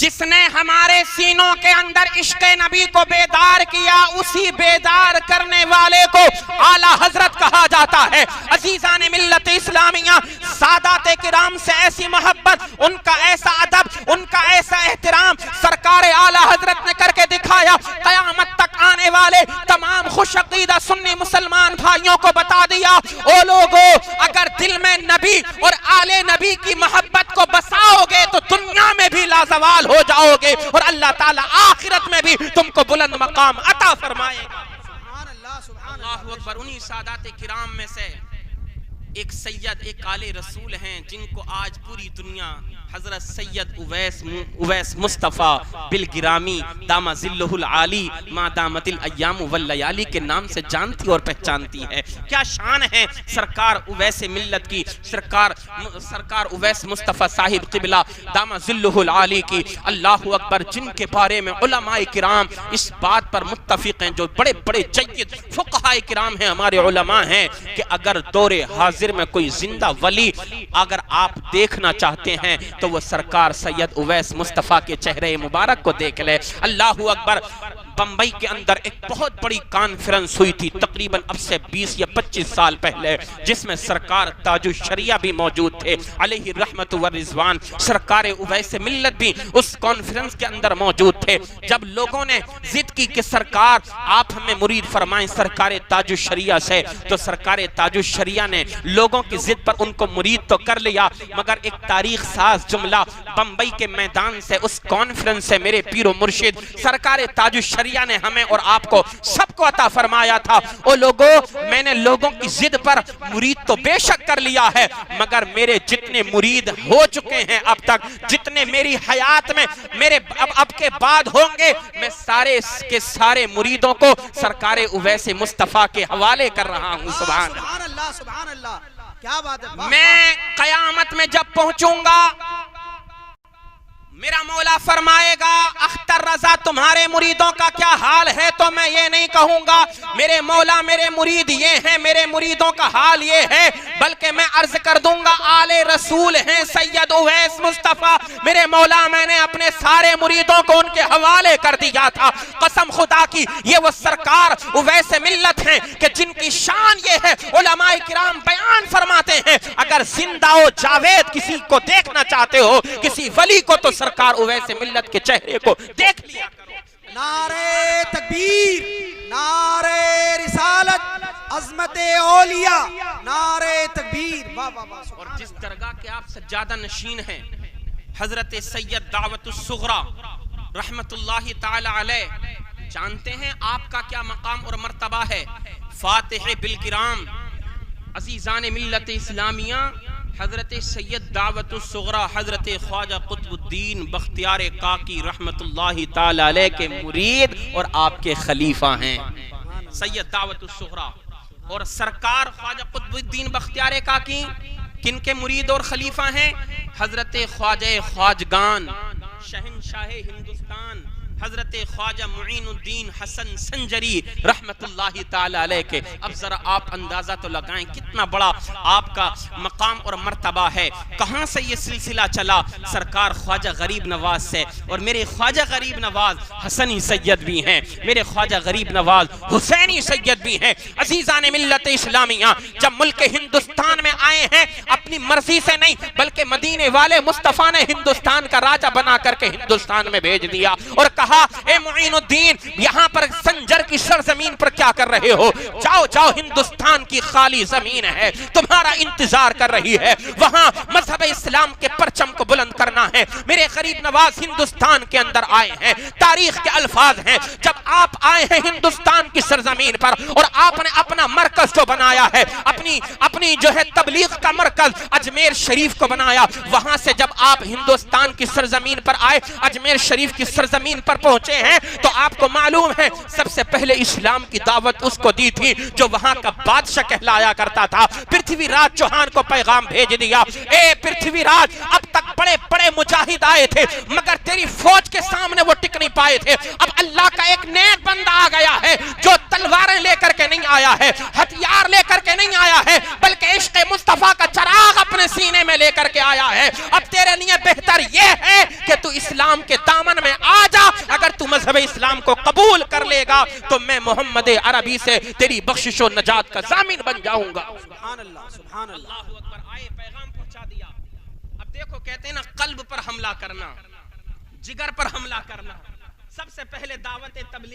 جس نے ہمارے سینوں کے اندر عشق نبی کو بیدار کیا، اسی بیدار کرنے والے کو اعلیٰ حضرت کہا جاتا ہے۔ عزیزان ملت اسلامیہ، سادات کرام سے ایسی محبت، ان کا ایسا ادب، ان کا ایسا احترام سرکار اعلیٰ حضرت نے کر کے دکھایا۔ قیامت تک آنے والے تمام خوش عقیدہ سنی مسلمان بھائیوں کو بتا دیا، او لوگو اگر دل میں نبی اور آل نبی کی محبت کو بساؤ گے تو دنیا میں بھی لازوال ہو جاؤ گے اور اللہ تعالیٰ آخرت میں بھی تم کو بلند مقام عطا فرمائے گا۔ سبحان اللہ سبحان اللہ اکبر۔ انہی سادات کرام میں سے ایک سید ایک آلے رسول ہیں جن کو آج پوری دنیا حضرت سید اویس مصطفیٰ بالگرامی دامہ ظلہ العالی ما دامت الایام واللیالی کے نام سے جانتی اور پہچانتی ہے. کیا شان ہے سرکار اویس ملت کی، سرکار اویس مصطفیٰ صاحب قبلہ دامہ ظلہ العالی کی. اللہ اکبر. جن کے بارے میں علماء کرام اس بات پر متفق ہیں، جو بڑے بڑے جید فقہاء کرام ہیں، ہمارے علماء ہیں، کہ اگر دور حاضر میں کوئی زندہ ولی اگر آپ دیکھنا چاہتے ہیں تو وہ سرکار سید اویس مصطفیٰ کے چہرے مبارک کو دیکھ لے. اللہ اکبر. بمبئی کے اندر ایک بہت بڑی کانفرنس ہوئی تھی تقریباً اب سے 20 یا 25 سال پہلے، جس میں سرکار تاج الشریعہ بھی موجود تھے علیہ الرحمت والرضوان. سرکار اویس ملت بھی اس کانفرنس کے اندر موجود تھے. جب لوگوں نے ضد کی کہ سرکار آپ ہمیں مرید فرمائیں سرکار تاج الشریعہ سے، تو سرکار تاج الشریعہ نے لوگوں کی ضد پر ان کو مرید تو کر لیا، مگر ایک تاریخ ساز جملہ بمبئی کے میدان سے اس کانفرنس سے میرے پیر و مرشد سرکار تاج الشریعہ نے ہمیں اور آپ کو سب کو عطا فرمایا تھا. او لوگوں، میں نے لوگوں کی ضد پر مرید تو بے شک کر لیا ہے، مگر میرے جتنے مرید ہو چکے ہیں اب تک، جتنے میری حیات میں میرے اب کے بعد ہوں گے، میں سارے کے سارے مریدوں کو سرکار اویس مصطفیٰ کے حوالے کر رہا ہوں. سبحان اللہ سبحان اللہ. کیا بات ہے. میں قیامت میں جب پہنچوں گا میرا مولا فرمائے گا اختر رضا تمہارے مریدوں کا کیا حال ہے، تو میں یہ نہیں کہوں گا میرے مولا میرے مرید یہ ہیں، میرے مریدوں کا حال یہ ہے، بلکہ میں عرض کر دوں گا آل رسول ہیں سید اویس مصطفیٰ، میرے مولا میں نے اپنے سارے مریدوں کو ان کے حوالے کر دیا تھا. قسم خدا کی یہ وہ سرکار اویس ملت ہیں کہ جن کی شان یہ ہے، علماء کرام بیان فرماتے ہیں اگر زندہ و جاوید کسی کو دیکھنا چاہتے ہو، کسی ولی کو، تو سرکار اویس ملت کے چہرے کو دیکھ لیا کرو. نعرہ تکبیر، نعرہ رسالت، عظمت اولیاء، نعرہ تکبیر. واہ واہ واہ. اور جس درگاہ کے آپ سجادہ نشین ہیں حضرت سید دعوت الصغریٰ رحمت اللہ تعالی علیہ، جانتے ہیں آپ کا کیا مقام اور مرتبہ ہے؟ فاتح بالکرام عزیزان ملت اسلامیہ حضرت سید دعوت الصغریٰ حضرت خواجہ قطب الدین بختیار کاکی رحمت اللہ تعالی علیہ کے مرید اور آپ کے خلیفہ ہیں سید دعوت الصغریٰ. اور سرکار خواجہ قطب الدین بختیار کاکی کن کے مرید اور خلیفہ ہیں؟ حضرت خواجہ خواجگان شہنشاہ ہندوستان حضرت خواجہ معین الدین حسن سنجری رحمت اللہ تعالی علیہ کے. اب ذرا آپ اندازہ تو لگائیں کتنا بڑا آپ کا مقام اور مرتبہ ہے. کہاں سے یہ سلسلہ چلا؟ سرکار خواجہ غریب نواز سے. اور میرے خواجہ غریب نواز حسنی سید بھی ہیں، میرے خواجہ غریب نواز حسینی سید بھی ہیں. عزیزان ملت اسلامیہ جب ملک ہندوستان میں آئے ہیں اپنی مرضی سے نہیں، بلکہ مدینے والے مصطفیٰ نے ہندوستان کا راجہ بنا کر کے ہندوستان میں بھیج دیا اور کہا اے معین الدین یہاں پر سنجر کی سرزمین پر کیا کر رہے ہو؟ جاؤ جاؤ، ہندوستان کی خالی زمین ہے، تمہارا انتظار کر رہی ہے، وہاں مذہب اسلام کے پرچم کو بلند کرنا ہے. میرے غریب نواز ہندوستان کے اندر آئے ہیں، تاریخ کے الفاظ ہیں جب آپ آئے ہیں ہندوستان کی سرزمین پر اور آپ نے اپنا مرکز جو بنایا ہے، اپنی جو ہے تبلیغ کا مرکز اجمیر شریف کو بنایا، وہاں سے جب آپ ہندوستان کی سرزمین پر آئے، اجمیر شریف کی سرزمین پر پہنچے ہیں، تو آپ کو معلوم ہے سب سے پہلے اسلام کی دعوت اس کو دی تھی جو وہاں کا بادشاہ کہلایا کرتا تھا. پرتھوی راج چوہان کو پیغام بھیج دیا، اے پرتھوی راج اب تک بڑے بڑے مجاہد آئے تھے مگر تیری فوج کے سامنے وہ ٹک نہیں پائے تھے. اب اللہ کا ایک نیک بندہ آ گیا ہے جو تلواریں لے کر کے نہیں آیا ہے، ہتھیار لے کر کے نہیں آیا ہے، بلکہ عشق مصطفیٰ کا چراغ اپنے سینے میں لے کر کے آیا ہے. اب تیرے لیے بہتر یہ ہے کہ تو اسلام کے دامن میں آ جا. اگر تو مذہب اسلام کو قبول کر لے گا تو میں محمد عربی سے تیری بخشش و نجات کا ضامن بن جاؤں گا. سبحان اللہ سبحان اللہ. اللہ اکبر. آئے پیغام پہنچا دیا. اب دیکھو کہتے ہیں نا قلب پر حملہ کرنا، جگر پر حملہ کرنا. سب سے پہلے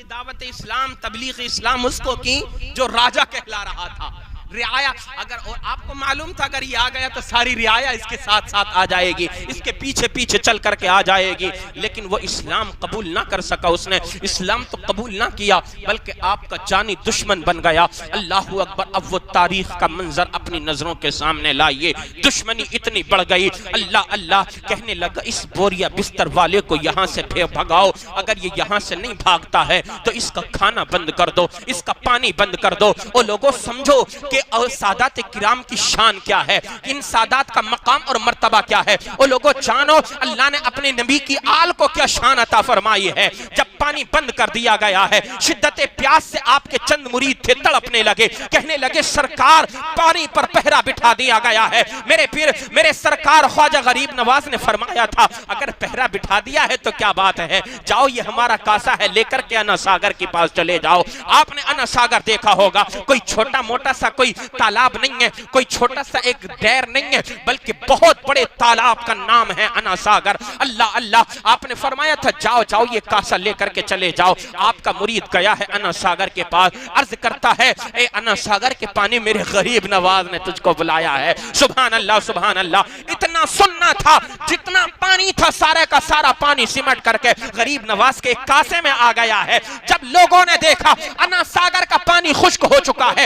دعوت اسلام تبلیغ اسلام اس کو کی جو راجہ کہلا رہا تھا. رعایا اگر اور آپ کو معلوم تھا اگر یہ آ گیا تو ساری رعایا اس کے ساتھ ساتھ آ جائے گی، اس کے پیچھے پیچھے چل کر کے آ جائے گی، لیکن وہ اسلام قبول نہ کر سکا، اس نے اسلام تو قبول نہ کیا بلکہ آپ کا جانی دشمن بن گیا۔ اللہ اکبر، اب وہ تاریخ کا منظر اپنی نظروں کے سامنے لائیے، دشمنی اتنی بڑھ گئی، اللہ اللہ کہنے لگا اس بوریا بستر والے کو یہاں سے بھگاؤ، اگر یہ یہاں سے نہیں بھاگتا ہے تو اس کا کھانا بند کر دو، اس کا پانی بند کر دو۔ اور لوگوں سمجھو کہ سادات کرام کی شان کیا ہے، ان سادات کا مقام اور مرتبہ کیا ہے، اور لوگوں جانو اللہ نے اپنے نبی کی آل کو کیا شان عطا فرمائی ہے۔ جب پانی بند کر دیا گیا ہے، شدت پیاس سے آپ کے چند مرید تھے تڑپنے لگے، کہنے لگے سرکار پانی پر پہرا بٹھا دیا گیا ہے۔ میرے پیر میرے سرکار خواجہ غریب نواز نے فرمایا تھا اگر پہرا بٹھا دیا ہے تو کیا بات ہے، جاؤ یہ ہمارا کاسا ہے لے کر کے انا ساگر کے پاس چلے جاؤ۔ آپ نے انا ساگر دیکھا ہوگا، کوئی چھوٹا موٹا سا کوئی تالاب نہیں ہے، کوئی چھوٹا سا ایک ڈیر نہیں ہے، بلکہ بہت بڑے تالاب کا نام ہے انا ساگر۔ اللہ اللہ آپ نے فرمایا تھا جاؤ جاؤ یہ کاسا لے کر کے چلے جاؤ۔ آپ کا مرید گیا ہے انا ساگر کے پاس، عرض کرتا ہے اے انا ساگر کے پانی میرے غریب نواز نے تجھ کو بلایا ہے۔ سبحان اللہ سبحان اللہ، اتنا سننا تھا جتنا پانی تھا سارے کا سارا پانی سمٹ کر کے غریب نواز کے ایک کاسے میں آ گیا ہے۔ جب لوگوں نے دیکھا انا ساگر کا پانی خشک ہو چکا ہے،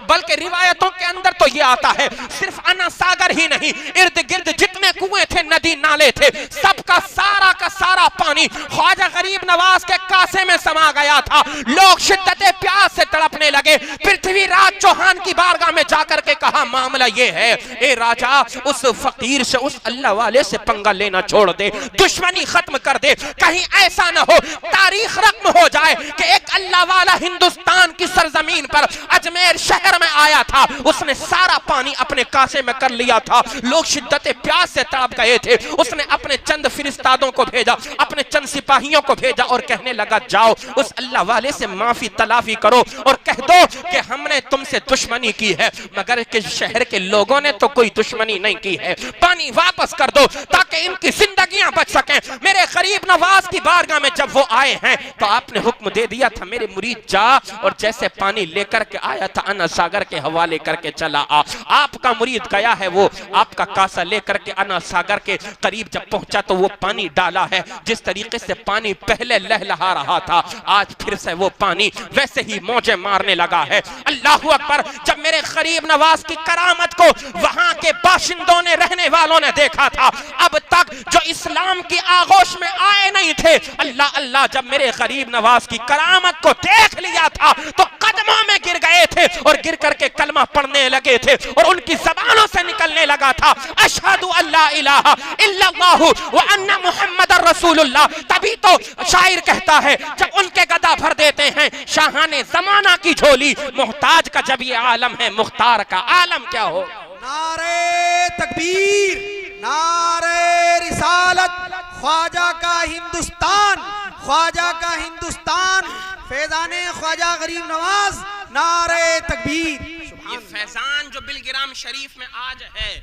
بلکہ روایتوں کے اندر تو یہ آتا ہے صرف انا ساگر ہی نہیں، ارد گرد جتنے کنویں تھے ندی نالے تھے سب کا سارا پانی خواجہ غریب نواز کے کاسے میں سما گیا تھا۔ لوگ شدت پیاس سے تڑپنے لگے۔ پرتھوی راج چوہان کی بارگاہ میں جا کر کے کہا معاملہ یہ ہے اے راجا اس فقیر سے اس اللہ والے سے پنگا لینا چھوڑ دے، دشمنی ختم کر دے، کہیں ایسا نہ ہو تاریخ رقم ہو جائے کہ ایک اللہ والا ہندوستان کی سرزمین پر اجمیر شہر میں آیا تھا، اس نے سارا پانی اپنے کاسے میں کر لیا تھا، لوگ شدت پیاس سے تڑپ گئے تھے۔ اس نے اپنے چند فرستادوں کو بھیجا، اپنے چند سپاہیوں کو بھیجا اور کہنے لگا جاؤ اس اللہ والے سے معافی تلافی کرو اور کہہ دو کہ ہم نے تم سے دشمنی کی ہے مگر کہ شہر کے لوگوں نے تو کوئی دشمنی نہیں کی ہے، پانی واپس کر دو تاکہ ان کی زندگیاں بچ سکیں۔ میرے غریب نواز کی بارگاہ میں جب وہ آئے ہیں تو آپ نے حکم دے دیا تھا میرے مرید جا اور جیسے پانی لے کر کے آیا تھا انا ساگر کے حوالے کر کے چلا آ۔ آپ کا مرید گیا ہے، وہ آپ کا کاسا لے کر کے انا ساگر کے قریب جب پہنچا تو وہ پانی ڈالا ہے، جس طریقے سے پانی پہلے لہلہا رہا تھا آج پھر سے وہ پانی ویسے ہی موجیں مارنے لگا ہے۔ اللہ اکبر، جب میرے غریب نواز کی کرامت کو وہاں کے باشندوں نے رہنے والوں نے دیکھا تھا، اب تک جو اسلام کی آغوش میں آئے نہیں تھے، اللہ اللہ جب میرے غریب نواز کی کرامت کو دیکھ لیا تھا تو قدموں میں گر گئے تھے اور گر کر کے کلمہ پڑھنے لگے تھے اور ان کی زبانوں سے نکلنے لگا تھا اشہد ان لا الہ الا اللہ وان محمد رسول اللہ۔ تبھی تو شاعر کہتا ہے جب ان کے گدا بھر دیتے ہیں شاہان زمانہ کی جھولی، محتاج کا جب یہ عالم ہے مختار کا عالم کیا ہو۔ نعرہ تکبیر، نعرہ رسالت، خواجہ کا ہندوستان، خواجہ کا ہندوستان، فیضان خواجہ غریب نواز، نعرہ تکبیر۔ یہ فیضان جو بلگرام شریف میں آج ہے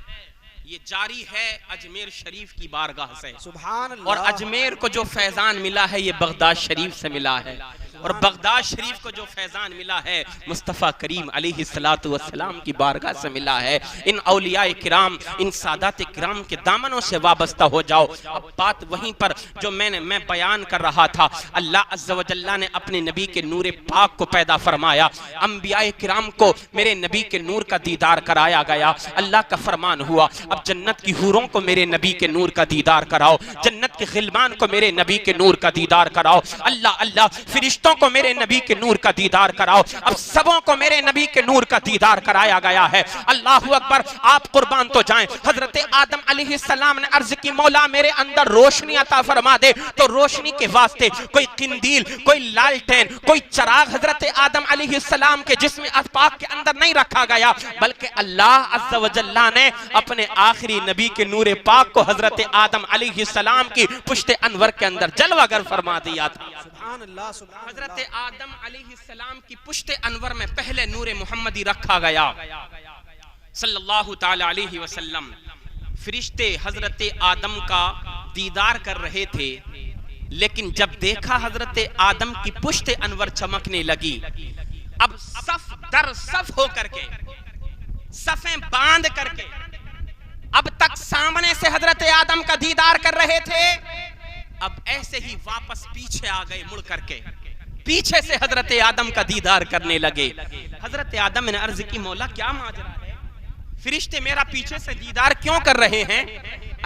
یہ جاری ہے اجمیر شریف کی بارگاہ سے، سبحان اللہ۔ اور اجمیر کو جو فیضان ملا ہے یہ بغداد شریف سے ملا ہے، اور بغداد شریف کو جو فیضان ملا ہے مصطفیٰ کریم علیہ السلام کی بارگاہ سے ملا ہے۔ ان اولیاء کرام، ان سادات کرام کے دامنوں سے وابستہ ہو جاؤ۔ اب بات وہیں پر جو میں بیان کر رہا تھا، اللہ عز و جل نے اپنے نبی کے نور پاک کو پیدا فرمایا، انبیاء کرام کو میرے نبی کے نور کا دیدار کرایا گیا۔ اللہ کا فرمان ہوا اب جنت کی حوروں کو میرے نبی کے نور کا دیدار کراؤ، جنت کے غلمان کو میرے نبی کے نور کا دیدار کراؤ، اللہ اللہ فرشتوں کو میرے نبی کے نور کا دیدار کراؤ۔ اب سبوں کو میرے نبی کے نور کا دیدار کرایا گیا ہے۔ اللہ اکبر، آپ قربان تو جائیں۔ حضرت آدم علیہ السلام نے عرض کی مولا میرے اندر روشنی عطا فرما دے، تو روشنی کے واسطے کوئی قندیل، کوئی لالٹین، کوئی چراغ حضرت آدم علیہ السلام کے جسم پاک کے اندر نہیں رکھا گیا، بلکہ اللہ عز و جل نے اپنے آخری نبی کے نور پاک کو حضرت آدم علیہ السلام کی پشت انور کے اندر جلوہ گر فرما دیا تھا۔ سبحان اللہ، سبحان اللہ۔ حضرت آدم علیہ السلام کی پشت انور میں پہلے نور محمدی رکھا گیا صلی اللہ تعالی علیہ وسلم۔ فرشتے حضرت آدم کا دیدار کر رہے تھے، لیکن جب دیکھا حضرت آدم کی پشت انور چمکنے لگی، اب صف در صف ہو کر کے صفیں باندھ کر کے اب تک سامنے سے حضرت آدم کا دیدار کر رہے تھے، اب ایسے ہی واپس پیچھے آ گئے، مڑ کر کے پیچھے سے حضرت آدم کا دیدار کرنے لگے۔ حضرت آدم نے عرض کی مولا کیا ماجرا ہے، فرشتے میرا پیچھے سے دیدار کیوں کر رہے ہیں؟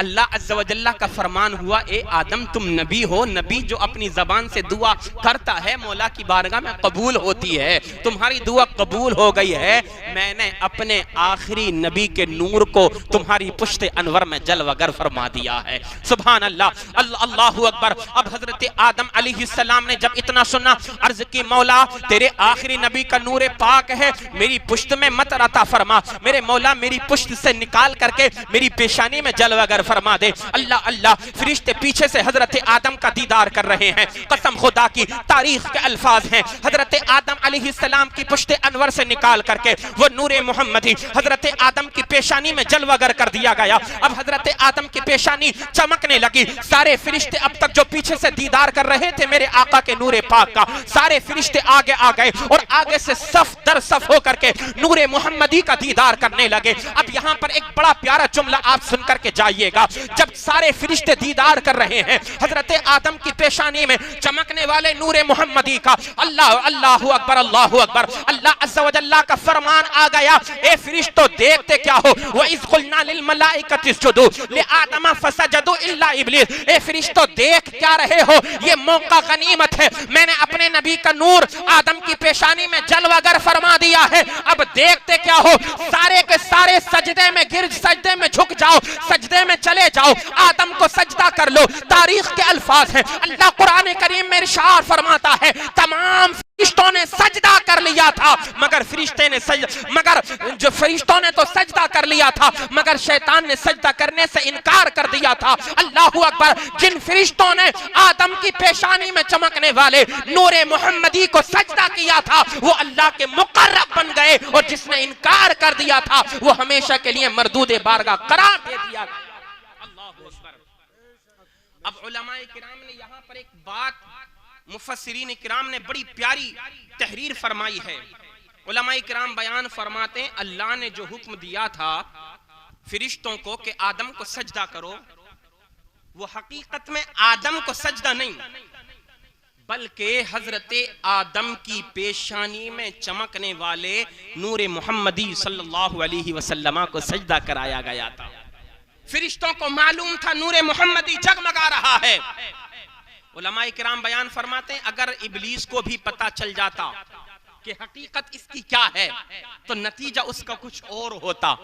اللہ عز و جل کا فرمان ہوا، اے آدم تم نبی ہو، نبی جو اپنی زبان سے دعا کرتا ہے مولا کی بارگاہ میں قبول ہوتی ہے، تمہاری دعا قبول ہو گئی ہے، میں نے اپنے آخری نبی کے نور کو تمہاری پشت انور میں جلوہ گر فرما دیا ہے۔ سبحان اللہ، اللہ اکبر۔ اب حضرت آدم علیہ السلام نے جب اتنا سنا، عرض کی مولا تیرے آخری نبی کا نور پاک ہے، میری پشت میں مت عطا فرما، میرے مولا میری پشت سے نکال کر کے میری پیشانی میں جلوہ گر فرما دے۔ اللہ اللہ، فرشتے پیچھے سے حضرت آدم کا دیدار کر رہے ہیں۔ قسم خدا کی، تاریخ کے الفاظ ہیں، حضرت آدم علیہ السلام کی پشت انور سے نکال کر کے وہ نور محمدی حضرت آدم کی پیشانی میں جلوہ گر کر دیا گیا۔ اب حضرت آدم کی پیشانی چمکنے لگی، سارے فرشتے اب تک جو پیچھے سے دیدار کر رہے تھے میرے آقا کے نور پاک کا، سارے فرشتے آگے آ گئے اور آگے سے صف در صف ہو کر کے نور محمدی کا دیدار کرنے لگے۔ اب یہاں پر ایک بڑا پیارا جملہ آپ سن کر کے جائیے گا، جب سارے فرشتے دیدار کر رہے ہیں حضرت آدم کی پیشانی میں چمکنے والے نور محمدی کا، اللہ اللہ اکبر، اللہ اکبر، اللہ عز و جل کا فرمان آ گیا، اے فرشتوں دیکھتے کیا ہو، وَإِذْ قُلْنَا لِلْمَلَائِكَةِ اسْجُدُوا لِآدَمَ فَسَجَدُوا إِلَّا إِبْلِيسَ، اے فرشتوں دیکھ کیا رہے ہو، یہ موقع غنیمت ہے، میں نے اپنے نبی کا نور آدم کی پیشانی میں جلوہ گر فرما دیا ہے، اب دیکھتے کیا ہو، سارے کے سارے سجدے میں گر، سجدے میں جھک جاؤ، سجدے میں چلے جاؤ، آدم کو سجدہ کر لو۔ تاریخ کے الفاظ ہیں، اللہ قرآن کریم میں ارشاد فرماتا ہے، تمام فرشتوں نے سجدہ کر لیا تھا مگر فرشتوں نے تو سجدہ کر لیا تھا مگر شیطان نے سجدہ کرنے سے انکار کر دیا تھا۔ اللہ اکبر، جن فرشتوں نے آدم کی پیشانی میں چمکنے والے نور محمدی کو سجدہ کیا تھا وہ اللہ کے مقرب بن گئے، اور جس نے انکار کر دیا تھا وہ ہمیشہ کے لیے مردود بارگاہ قرار دے دیا گیا۔ اللہ اکبر۔ اب علماء کرام نے یہاں پر ایک بات، مفسرین کرام نے بڑی پیاری تحریر فرمائی ہے۔ علماء کرام بیان فرماتے ہیں، اللہ نے جو حکم دیا تھا فرشتوں کو کہ آدم کو سجدہ کرو، وہ حقیقت میں آدم کو سجدہ نہیں بلکہ حضرت آدم کی پیشانی میں چمکنے والے نور محمدی صلی اللہ علیہ وسلم کو سجدہ کرایا گیا تھا۔ فرشتوں کو معلوم تھا نور محمدی جگمگا رہا ہے۔ علماء کرام بیان فرماتے ہیں اگر ابلیس کو بھی پتا چل جاتا کہ حقیقت اس کی کیا ہے تو نتیجہ اس کا کچھ اور ہوتا،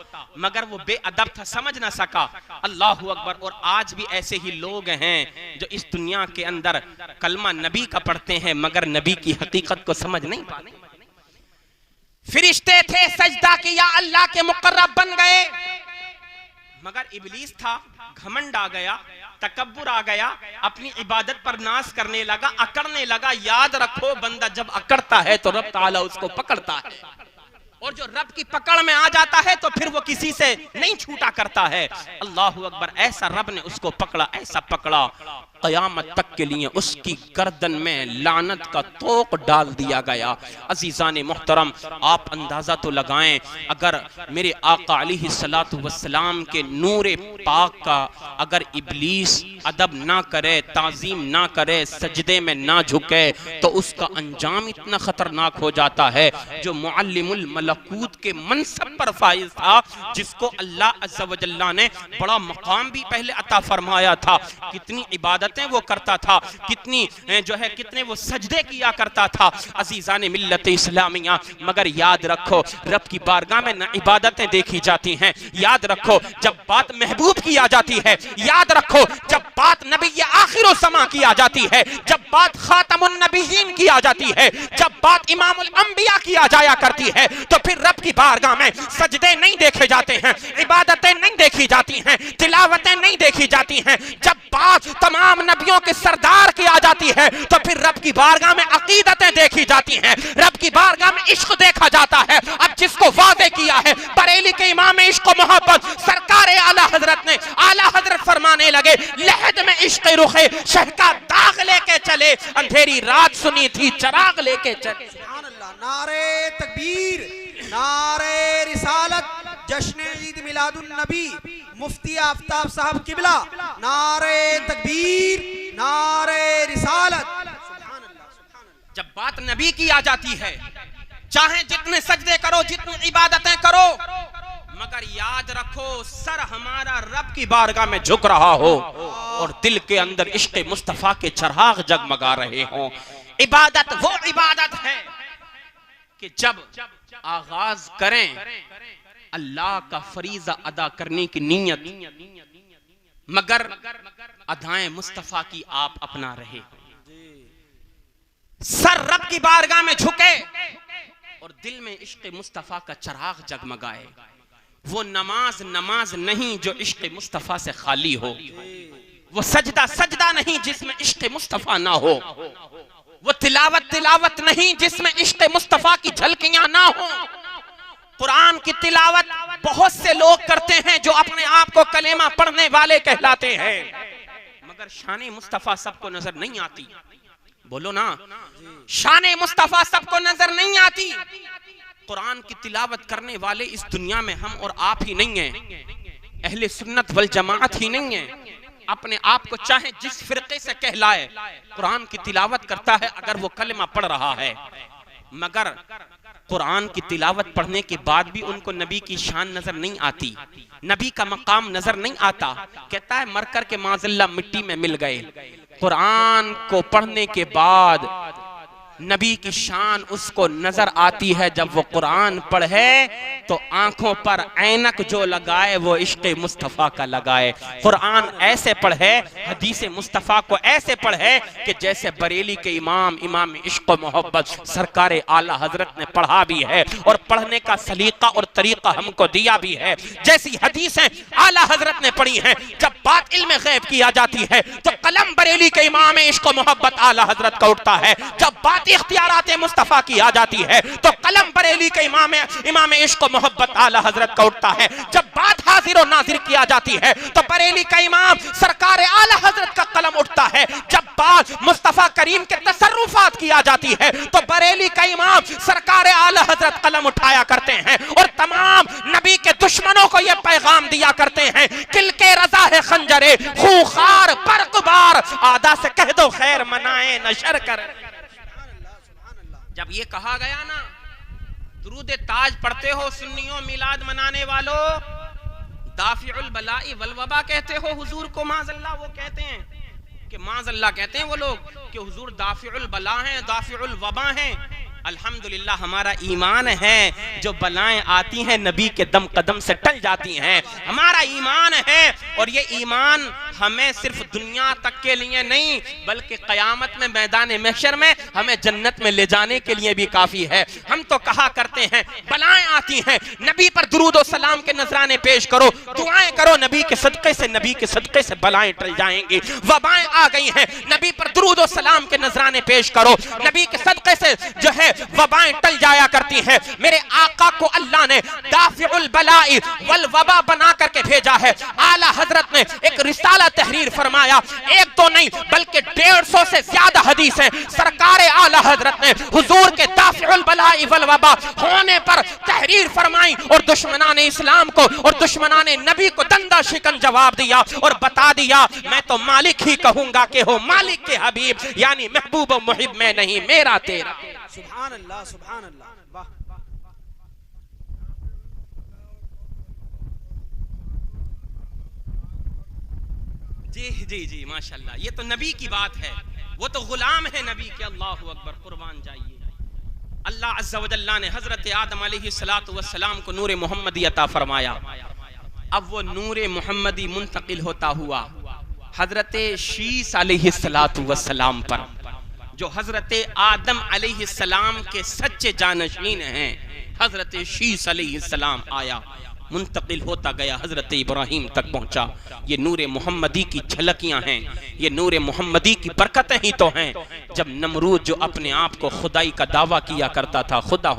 مگر وہ بے ادب تھا، سمجھ نہ سکا۔ اللہ اکبر۔ اور آج بھی ایسے ہی لوگ ہیں جو اس دنیا کے اندر کلمہ نبی کا پڑھتے ہیں مگر نبی کی حقیقت کو سمجھ نہیں پاتے۔ فرشتے تھے، سجدہ کیا، اللہ کے مقرب بن گئے، مگر ابلیس تھا، گھمنڈ آ گیا، تکبر آ گیا، اپنی عبادت پر ناز کرنے لگا، اکڑنے لگا۔ یاد رکھو بندہ جب اکڑتا ہے تو رب تعالیٰ اس کو پکڑتا ہے، اور جو رب کی پکڑ میں آ جاتا ہے تو پھر وہ کسی سے نہیں چھوٹا کرتا ہے۔ اللہ اکبر۔ ایسا رب نے اس کو پکڑا، ایسا پکڑا، قیامت تک کے لیے اس کی گردن میں لعنت کا طوق ڈال دیا گیا۔ عزیزان محترم، آپ اندازہ تو لگائیں اگر میرے آقا علیہ السلام کے نور پاک کا اگر ابلیس ادب نہ کرے، تعظیم نہ کرے، سجدے میں نہ جھکے تو اس کا انجام اتنا خطرناک ہو جاتا ہے۔ جو معلم الملکوت کے منصب پر فائز تھا، جس کو اللہ عز و جل نے بڑا مقام بھی پہلے عطا فرمایا تھا، کتنی عبادتیں وہ کرتا تھا، کتنے وہ سجدے کیا کرتا تھا۔ عزیزان ملت اسلامیہ، مگر یاد رکھو رب کی بارگاہ میں نہ عبادتیں دیکھی جاتی ہیں، یاد رکھو جب بات محبوب کی آ جاتی ہے، یاد رکھو جب بات نبی آخر الزماں کی آ جاتی ہے، جب بات خاتم النبیین کی آ جاتی ہے، جب بات امام الانبیاء کی آ جایا کرتی ہے تو پھر رب کی بارگاہ میں سجدے نہیں دیکھے جاتے ہیں، عبادتیں نہیں دیکھی جاتی ہیں، تلاوتیں نہیں دیکھی جاتی ہیں۔ جب بات تمام نبیوں کے سردار کی آ جاتی ہے تو پھر رب کی بارگاہ میں عقیدتیں دیکھی جاتی ہیں، رب کی بارگاہ میں عشق دیکھا جاتا ہے۔ اب جس کو واضح کیا ہے بریلی کے امام عشق و محبت سرکار اعلیٰ حضرت نے، اعلیٰ حضرت فرمانے لگے لحد میں عشق رخے شہ کا داغ لے کے چلے، اندھیری رات سنی تھی چراغ لے کے چلے۔ سبحان اللہ، نعرہ تکبیر، نعرہ رسالت، جشن عید میلاد النبی مفتی آفتاب صاحب قبلہ نعرہ تکبیر نعرہ رسالت. جب بات نبی کی آ جاتی ہے چاہے جتنے سجدے کرو جتنی عبادتیں کرو مگر یاد رکھو سر ہمارا رب کی بارگاہ میں جھک رہا ہو اور دل کے اندر عشق مصطفیٰ کے چراغ جگمگا رہے ہوں. عبادت وہ عبادت ہے کہ جب آغاز کریں اللہ کا فریضہ ادا کرنے کی نیت مگر ادائیں مصطفیٰ کی آپ اپنا رہے سر رب کی بارگاہ میں جھکے اور دل میں عشق مصطفیٰ کا چراغ جگمگائے. وہ نماز نہیں جو عشق مصطفیٰ سے خالی ہو. وہ سجدہ نہیں جس میں عشق مصطفیٰ نہ ہو. وہ تلاوت نہیں جس میں عشق مصطفیٰ کی جھلکیاں نہ ہو. قرآن کی تلاوت بہت سے لوگ کرتے ہیں جو اپنے آپ کو کلمہ پڑھنے والے کہلاتے ہیں مگر شان مصطفیٰ سب کو نظر نہیں آتی. بولو نا, شان مصطفیٰ سب کو نظر نہیں آتی. قرآن کی تلاوت کرنے والے اس دنیا میں ہم اور آپ ہی نہیں ہیں, اہل سنت والجماعت ہی نہیں ہیں. اپنے آپ کو چاہے جس فرقے سے کہلائے قرآن کی تلاوت کرتا ہے اگر وہ کلمہ پڑھ رہا ہے مگر قرآن کی تلاوت پڑھنے کے بعد بھی ان کو نبی کی شان نظر نہیں آتی, نبی کا مقام نظر نہیں آتا. کہتا ہے مر کر کے معاذ اللہ مٹی میں مل گئے. قرآن کو پڑھنے کے بعد نبی کی شان اس کو نظر آتی ہے جب وہ قرآن پڑھے تو آنکھوں پر عینک جو لگائے وہ عشق مصطفیٰ کا لگائے. قرآن ایسے پڑھے, حدیث مصطفیٰ کو ایسے پڑھے کہ جیسے بریلی کے امام عشق و محبت سرکار اعلیٰ حضرت نے پڑھا بھی ہے اور پڑھنے کا سلیقہ اور طریقہ ہم کو دیا بھی ہے. جیسی حدیثیں اعلیٰ حضرت نے پڑھی ہیں جب بات علم غیب کی آ جاتی ہے تو قلم بریلی کے امام عشق و محبت اعلیٰ حضرت کا اٹھتا ہے. جب بات اختیارات مصطفیٰ کی آ جاتی ہے تو قلم بریلی کے امام عشق و محبت اعلیٰ حضرت کا اٹھتا ہے. جب بات حاضر و ناظر کی آ جاتی ہے تو بریلی کا امام سرکار اعلیٰ حضرت کا قلم اٹھتا ہے. جب بات مصطفیٰ کریم کے تصرفات کی آ جاتی ہے تو بریلی کا امام سرکار اعلیٰ حضرت قلم اٹھایا کرتے ہیں اور تمام نبی کے دشمنوں کو یہ پیغام دیا کرتے ہیں کل کے رضا ہے خنجرے خوخار برقبار آدھا سے کہہ دو خیر منائے نشر کر. جب یہ کہا گیا نا درود تاج پڑھتے ہو سنیوں میلاد منانے والو دافع البلاء والوبا کہتے ہو حضور کو معاذ اللہ وہ کہتے ہیں کہ معاذ اللہ کہتے ہیں وہ لوگ کہ حضور دافع البلاء ہیں دافع الوبا ہیں. الحمدللہ ہمارا ایمان ہے جو بلائیں آتی ہیں نبی کے دم قدم سے ٹل جاتی ہیں. ہمارا ایمان ہے اور یہ ایمان ہمیں صرف دنیا تک کے لیے نہیں بلکہ قیامت میں میدان محشر میں ہمیں جنت میں لے جانے کے لیے بھی کافی ہے. ہم تو کہا کرتے ہیں بلائیں آتی ہیں نبی پر درود و سلام کے نذرانے پیش کرو دعائیں کرو نبی کے صدقے سے بلائیں ٹل جائیں گی. وبائیں آ گئی ہیں نبی پر درود و سلام کے نذرانے پیش کرو نبی کے صدقے سے جو ہے وبائیں ٹل جایا کرتی ہیں. میرے آقا کو اللہ نے دافع البلاء والوبا بنا کر کے بھیجا ہے. اعلیٰ حضرت نے ایک رسالہ تحریر فرمایا, ایک تو نہیں بلکہ 150 سے زیادہ حدیثیں سرکار اعلیٰ حضرت نے حضور کے دافع البلاء والوبا ہونے پر تحریر فرمائی اور دشمنان اسلام کو اور دشمنان نبی کو دندہ شکن جواب دیا اور بتا دیا میں تو مالک ہی کہوں گا کہ ہو مالک کے حبیب یعنی محبوب و محب میں نہیں میرا تیرا. سبحان اللہ سبحان اللہ. واہ جی ماشاءاللہ یہ تو نبی کی بات ہے وہ تو غلام ہے نبی کے. اللہ اکبر قربان جائیے. اللہ عز و جل نے حضرت آدم علیہ السلام کو نور محمدی عطا فرمایا. اب وہ نور محمدی منتقل ہوتا ہوا حضرت شیس علیہ السلام پر جو حضرت آدم علیہ السلام کے سچے جانشین ہیں. حضرت شیس علیہ السلام آیا منتقل ہوتا گیا حضرت ابراہیم تک پہنچا. یہ نور محمدی کی جھلکیاں ہیں, یہ نور محمدی کی برکتیں ہی تو ہیں. جب نمرود جو اپنے آپ کو خدائی کا دعویٰ کیا کرتا تھا خدا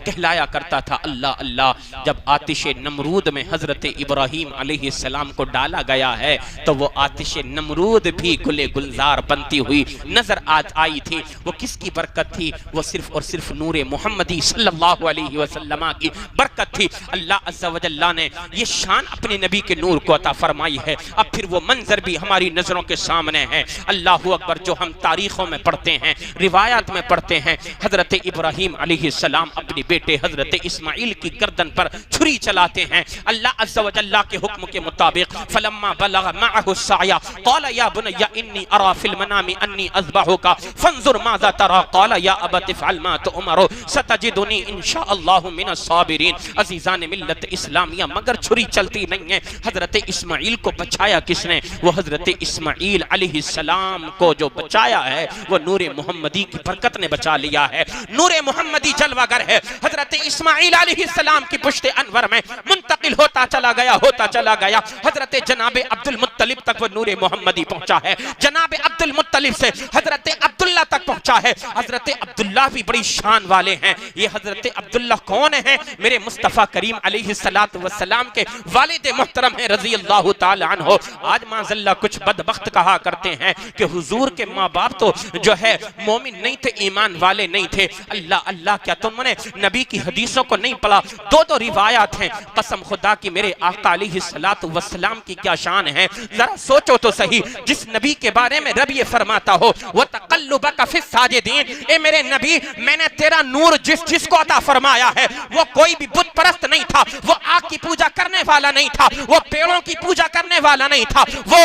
کہلایا کرتا تھا اللہ اللہ, جب آتش نمرود میں حضرت ابراہیم علیہ السلام کو ڈالا گیا ہے تو وہ آتش نمرود بھی گلے گلزار بنتی ہوئی نظر آئی تھی. وہ کس کی برکت تھی؟ وہ صرف اور صرف نور محمدی صلی اللہ علیہ وسلم کی برکت تھی. اللہ عز عز و جل نے یہ شان اپنے نبی کے نور کو عطا فرمائی ہے. اب پھر وہ منظر بھی ہماری نظروں کے سامنے ہے. اللہ اکبر. جو ہم تاریخوں میں پڑھتے ہیں, روایات میں پڑھتے ہیں, حضرت ابراہیم علیہ السلام اپنے بیٹے حضرت اسماعیل کی گردن پر چھری چلاتے ہیں. اللہ عز و جل کے حکم کے مطابق فلما بلغ معه السعي قال يا بني اني ارى في المنام اني اذبحك فانظر ماذا ترى قال يا ابت افعل ما تؤمر ستجدني ان شاء الله من الصابرين. عزیزان ملت اسلامیہ, مگر چھری چلتی نہیں ہے. حضرت اسماعیل کو بچایا کس نے؟ وہ حضرت اسماعیل علیہ السلام کو جو بچایا ہے وہ نور محمدی کی برکت نے بچا لیا ہے. نور محمدی جلوہ گر ہے. حضرت اسماعیل علیہ السلام کی پشت انور میں منتقل ہوتا چلا گیا. حضرت جناب عبد المطلب تک وہ نور محمدی پہنچا ہے. جناب عبد المطلب سے حضرت عبداللہ تک پہنچا ہے. حضرت عبداللہ بھی بڑی شان والے ہیں. یہ حضرت عبداللہ کون ہیں؟ میرے مصطفیٰ کریم علیہ السلام کے والد محترم ہیں رضی اللہ تعالی عنہ. آج معاذ کچھ بدبخت کہا کرتے ہیں کہ حضور کے ماں باپ تو جو ہے مومن نہیں تھے, ایمان والے نہیں تھے. اللہ کیا تم نے نبی کی حدیثوں کو نہیں پڑھا؟ دو روایات ہیں. قسم خدا کی میرے آقا علیہ السلام کی کیا شان ہے. ذرا سوچو تو صحیح. جس نبی کے بارے میں رب یہ فرماتا ہو وَتَقَلُّبَكَ فِي السَّاجِدِينَ, اے میرے نبی میں نے تیرا نور جس کو عطا فرمایا ہے وہ کوئی بھی بت پرست نہیں تھا, وہ آگ کی پوجا کرنے والا نہیں تھا, وہ پیڑوں کی پوجا کرنے والا نہیں تھا, وہ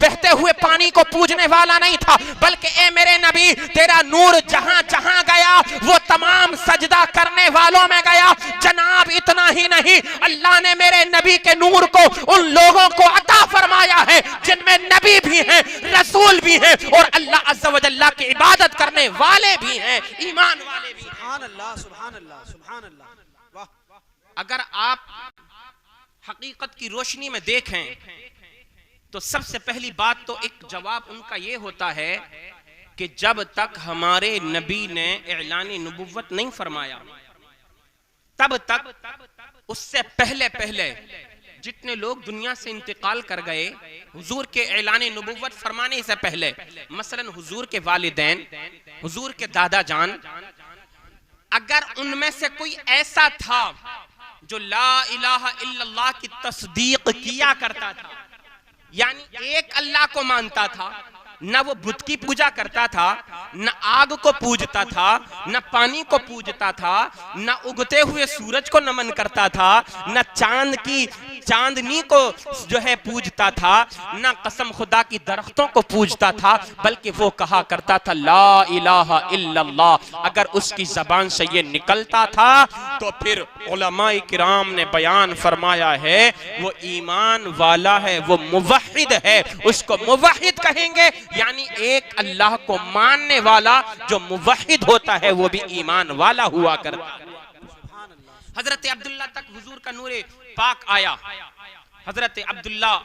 بہتے ہوئے پانی کو پوجنے والا نہیں تھا, بلکہ اے میرے نبی تیرا نور جہاں جہاں گیا وہ تمام سجدہ کرنے والوں میں گیا. جناب اتنا ہی نہیں, اللہ نے میرے نبی کے نور کو ان لوگوں کو عطا فرمایا ہے جن میں نبی بھی ہیں, رسول بھی ہیں, اور اللہ عز و جل کی عبادت کرنے والے بھی ہیں, ایمان والے بھی ہیں. سبحان اللہ, سبحان اللہ, سبحان اللہ. واہ. اگر آپ حقیقت کی روشنی میں دیکھیں تو سب سے پہلی بات تو ایک جواب ان کا یہ ہوتا ہے کہ جب تک ہمارے نبی نے اعلان نبوت نہیں فرمایا تب تک اس سے پہلے جتنے لوگ دنیا سے انتقال کر گئے حضور کے اعلان نبوت فرمانے سے پہلے, مثلا حضور کے والدین, حضور کے دادا جان, اگر ان میں سے کوئی ایسا تھا جو لا الہ الا اللہ کی تصدیق کیا کرتا تھا, یعنی ایک اللہ کو مانتا تھا, نہ وہ بت کی پوجا کرتا تھا, نہ آگ کو پوجتا تھا, نہ پانی کو پوجتا تھا, نہ اگتے ہوئے سورج کو نمن کرتا تھا, نہ چاندنی کو جو ہے پوجتا تھا, نہ قسم خدا کی درختوں کو پوجتا تھا, بلکہ وہ کہا کرتا تھا لا الہ الا اللہ. اگر اس کی زبان سے یہ نکلتا تھا تو پھر علماء کرام نے بیان فرمایا ہے وہ ایمان والا ہے, وہ موحد ہے. اس کو موحد کہیں گے, یعنی ایک اللہ کو ماننے والا. جو موحد ہوتا ہے وہ بھی ایمان والا ہوا کرتا ہے. حضرت عبداللہ تک حضور کا نور پاک آیا. حضرت عبداللہ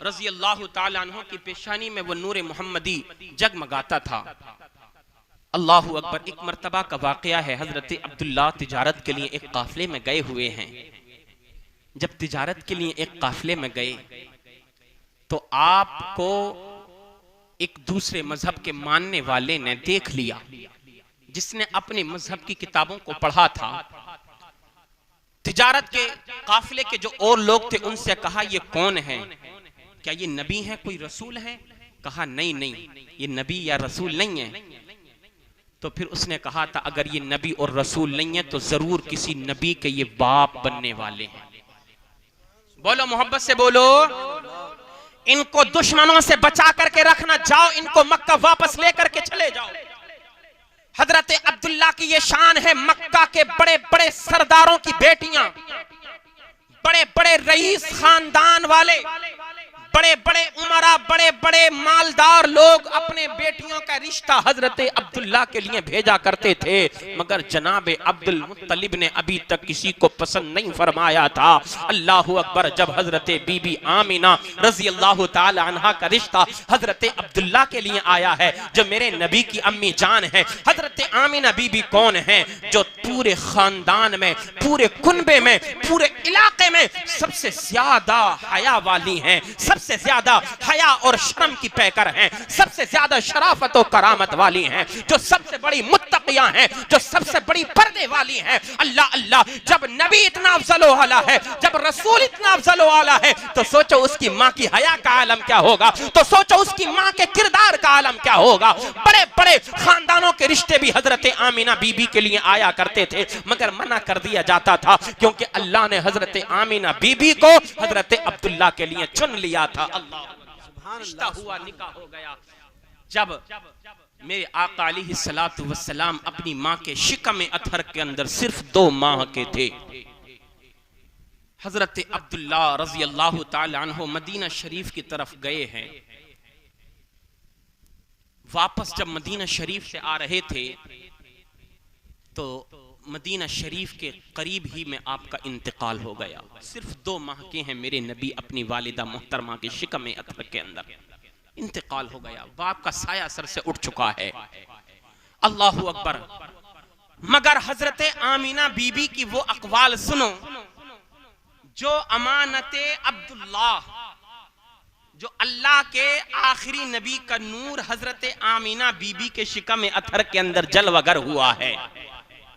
رضی اللہ تعالیٰ عنہ کی پیشانی میں وہ نور محمدی جگمگاتا تھا. اللہ اکبر. ایک مرتبہ کا واقعہ ہے, حضرت عبداللہ تجارت کے لیے ایک قافلے میں گئے ہوئے ہیں. جب تجارت کے لیے ایک قافلے میں گئے تو آپ کو ایک دوسرے مذہب کے ماننے والے نے دیکھ لیا, جس نے اپنے مذہب کی کتابوں کو پڑھا تھا. تجارت کے قافلے کے جو اور لوگ تھے ان سے کہا یہ کون ہے, کیا یہ نبی ہے, کوئی رسول ہے؟ کہا نہیں, یہ نبی یا رسول نہیں ہے. تو پھر اس نے کہا تھا اگر یہ نبی اور رسول نہیں ہے تو ضرور کسی نبی کے یہ باپ بننے والے ہیں. بولو محبت سے بولو. ان کو دشمنوں سے بچا کر کے رکھنا, جاؤ ان کو مکہ واپس لے کر کے چلے جاؤ. حضرت عبداللہ کی یہ شان ہے, مکہ کے بڑے بڑے سرداروں کی بیٹیاں, بڑے بڑے رئیس خاندان والے, بڑے بڑے عمرہ, بڑے بڑے مالدار لوگ اپنے بیٹیوں کا رشتہ حضرت عبداللہ کے لیے بھیجا کرتے تھے, مگر جناب عبد المطلب نے ابھی تک کسی کو پسند نہیں فرمایا تھا. اللہ اکبر. جب حضرت بی بی آمینہ رضی اللہ تعالی عنہ کا رشتہ حضرت عبداللہ کے لیے آیا ہے, جو میرے نبی کی امی جان ہے. حضرت آمینہ بی بی کون ہیں؟ جو پورے خاندان میں, پورے کنبے میں, پورے علاقے میں سب سے زیادہ حیا والی ہیں, سب سے زیادہ حیا اور شرم کی پیکر ہیں، سب سے زیادہ شرافت و کرامت والی ہیں، جو سب سے بڑی متقیاں ہیں، جو سب سے بڑی پردے والی ہیں۔ اللہ اللہ، جب نبی اتنا افضل و اعلیٰ ہے، جب رسول اتنا افضل و اعلیٰ ہے، تو سوچو اس کی ماں کی حیا کا عالم کیا ہوگا، تو سوچو اس کی ماں کے کردار کا عالم کیا ہوگا۔ بڑے بڑے خاندانوں کے رشتے بھی حضرت آمینہ بی بی کے لیے آیا کرتے تھے، مگر منع کر دیا جاتا تھا، کیونکہ اللہ نے حضرت آمینہ بی بی کو حضرت عبداللہ کے لیے چن لیا تھا۔ اللہ رشتہ ہوا، نکاح ہو گیا۔ جب میرے آقا علیہ السلام اپنی ماں کے شکم اطہر کے اندر صرف 2 ماہ کے تھے، حضرت عبداللہ رضی اللہ تعالی عنہ مدینہ شریف کی طرف گئے ہیں۔ واپس جب مدینہ شریف سے آ رہے تھے تو مدینہ شریف کے قریب ہی میں آپ کا انتقال ہو گیا۔ صرف 2 ماہ کے ہیں میرے نبی اپنی والدہ محترمہ کے شکم اطہر کے اندر، انتقال ہو گیا، باپ کا سایہ سر سے اٹھ چکا ہے۔ اللہ اکبر۔ مگر حضرت آمینہ بی بی کی وہ اقوال سنو جو امانت عبداللہ، جو اللہ کے آخری نبی کا نور حضرت آمینہ بی بی کے شکم اطہر کے اندر جلوہ گر ہوا ہے،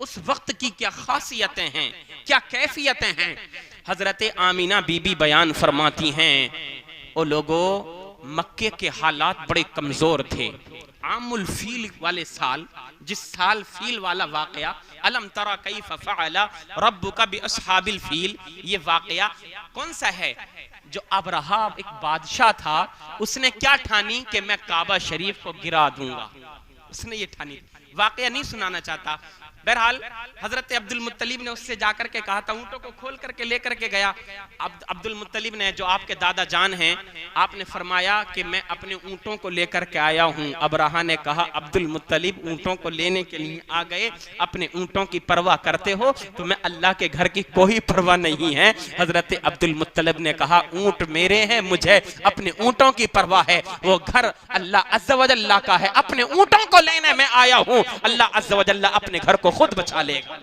اس وقت کی کیا خاصیتیں ہیں، کیا کیفیتیں ہیں، حضرت آمینہ بی بی بیان فرماتی ہیں۔ او لوگو، مکے کے حالات بڑے کمزور تھے۔ عام الفیل والے سال، جس سال فیل والا واقعہ الم ترى کیف فعل ربک باصحاب الفیل، یہ واقعہ کون سا ہے؟ جو ابرہہ ایک بادشاہ تھا، اس نے کیا ٹھانی کہ میں کعبہ شریف کو گرا دوں گا، اس نے یہ ٹھانی۔ واقعہ نہیں سنانا چاہتا، بہرحال حضرت عبد المطلب نے اس سے جا کر کے کہا تھا، اونٹوں کو کھول کر کے لے کر کے گیا۔ عبد المطلب نے، جو آپ کے دادا جان ہیں، آپ نے فرمایا کہ میں اپنے اونٹوں کو لے کر کے آیا ہوں۔ ابرہہ نے کہا عبد المطلب اونٹوں کو لینے کے لیے آ گئے، اپنے اونٹوں کی پرواہ کرتے ہو، تو میں اللہ کے گھر کی کوئی پرواہ نہیں ہے۔ حضرت عبد المطلب نے کہا اونٹ میرے ہیں، مجھے اپنے اونٹوں کی پرواہ ہے، وہ گھر اللہ عز و جل کا ہے، اپنے اونٹوں کو لینے میں آیا ہوں، اللہ عز و جل اپنے گھر کو خود بچا لے گا۔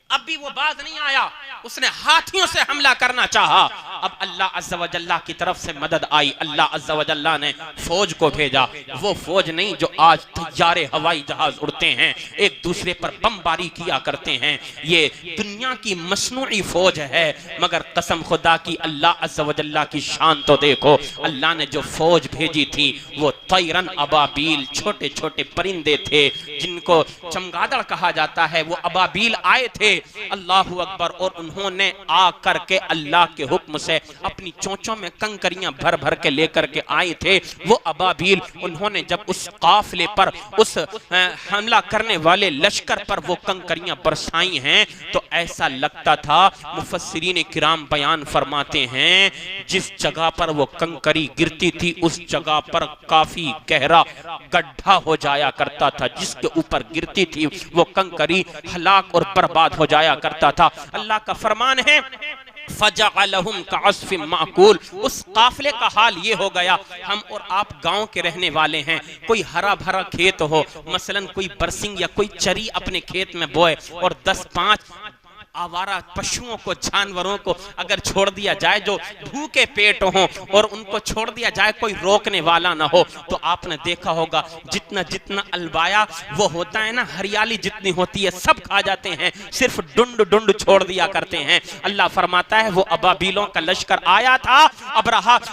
اب بھی وہ باز نہیں آیا، اس نے ہاتھیوں سے حملہ کرنا چاہا۔ اب اللہ عز و جل کی طرف سے مدد آئی، اللہ عز و جل نے فوج کو بھیجا، وہ فوج نہیں جو آج طیارے ہوائی جہاز اڑتے ہیں، ایک دوسرے پر بمباری کیا کرتے ہیں، یہ دنیا کی مصنوعی فوج ہے، مگر قسم خدا کی اللہ عز و جل کی شان تو دیکھو، اللہ نے جو فوج بھیجی تھی وہ طیرن ابابیل، چھوٹے چھوٹے پرندے تھے جن کو چمگادڑ کہا جاتا ہے، وہ ابابیل آئے تھے، اللہ اکبر، اور انہوں نے آ کر کے اللہ کے حکم سے اپنی چونچوں میں کنکریاں بھر بھر کے لے کر کے آئے تھے۔ وہ ابابیل، انہوں نے جب اس قافلے پر، اس حملہ کرنے والے لشکر پر وہ کنکریاں برسائی ہیں تو ایسا لگتا تھا، مفسرین کرام بیان فرماتے ہیں، جس جگہ پر وہ کنکری گرتی تھی اس جگہ پر کافی گہرا گڈھا ہو جایا کرتا تھا، جس کے اوپر گرتی تھی وہ کنکری ہلاک اور برباد ہو جایا کرتا تھا۔ اللہ کا فرمان ہے فَجَعَلَهُمْ كَعَصْفٍ مَعْقُولٍ، اس قافلے کا حال یہ ہو گیا، ہم اور آپ گاؤں کے رہنے والے ہیں، کوئی ہرا بھرا کھیت ہو، مثلا کوئی برسنگ یا کوئی چری اپنے کھیت میں بوئے، اور 10-5 آوارہ پشوؤں کو، جانوروں کو اگر چھوڑ دیا جائے جو بھوکے پیٹ ہوں، اور ان کو چھوڑ دیا جائے کوئی روکنے والا نہ ہو، تو آپ نے دیکھا ہوگا جتنا جتنا البایا وہ ہوتا ہے نا، ہریالی جتنی ہوتی ہے سب کھا جاتے ہیں، صرف ڈنڈ ڈنڈ چھوڑ دیا کرتے ہیں۔ اللہ فرماتا ہے وہ ابابیلوں کا لشکر آیا تھا،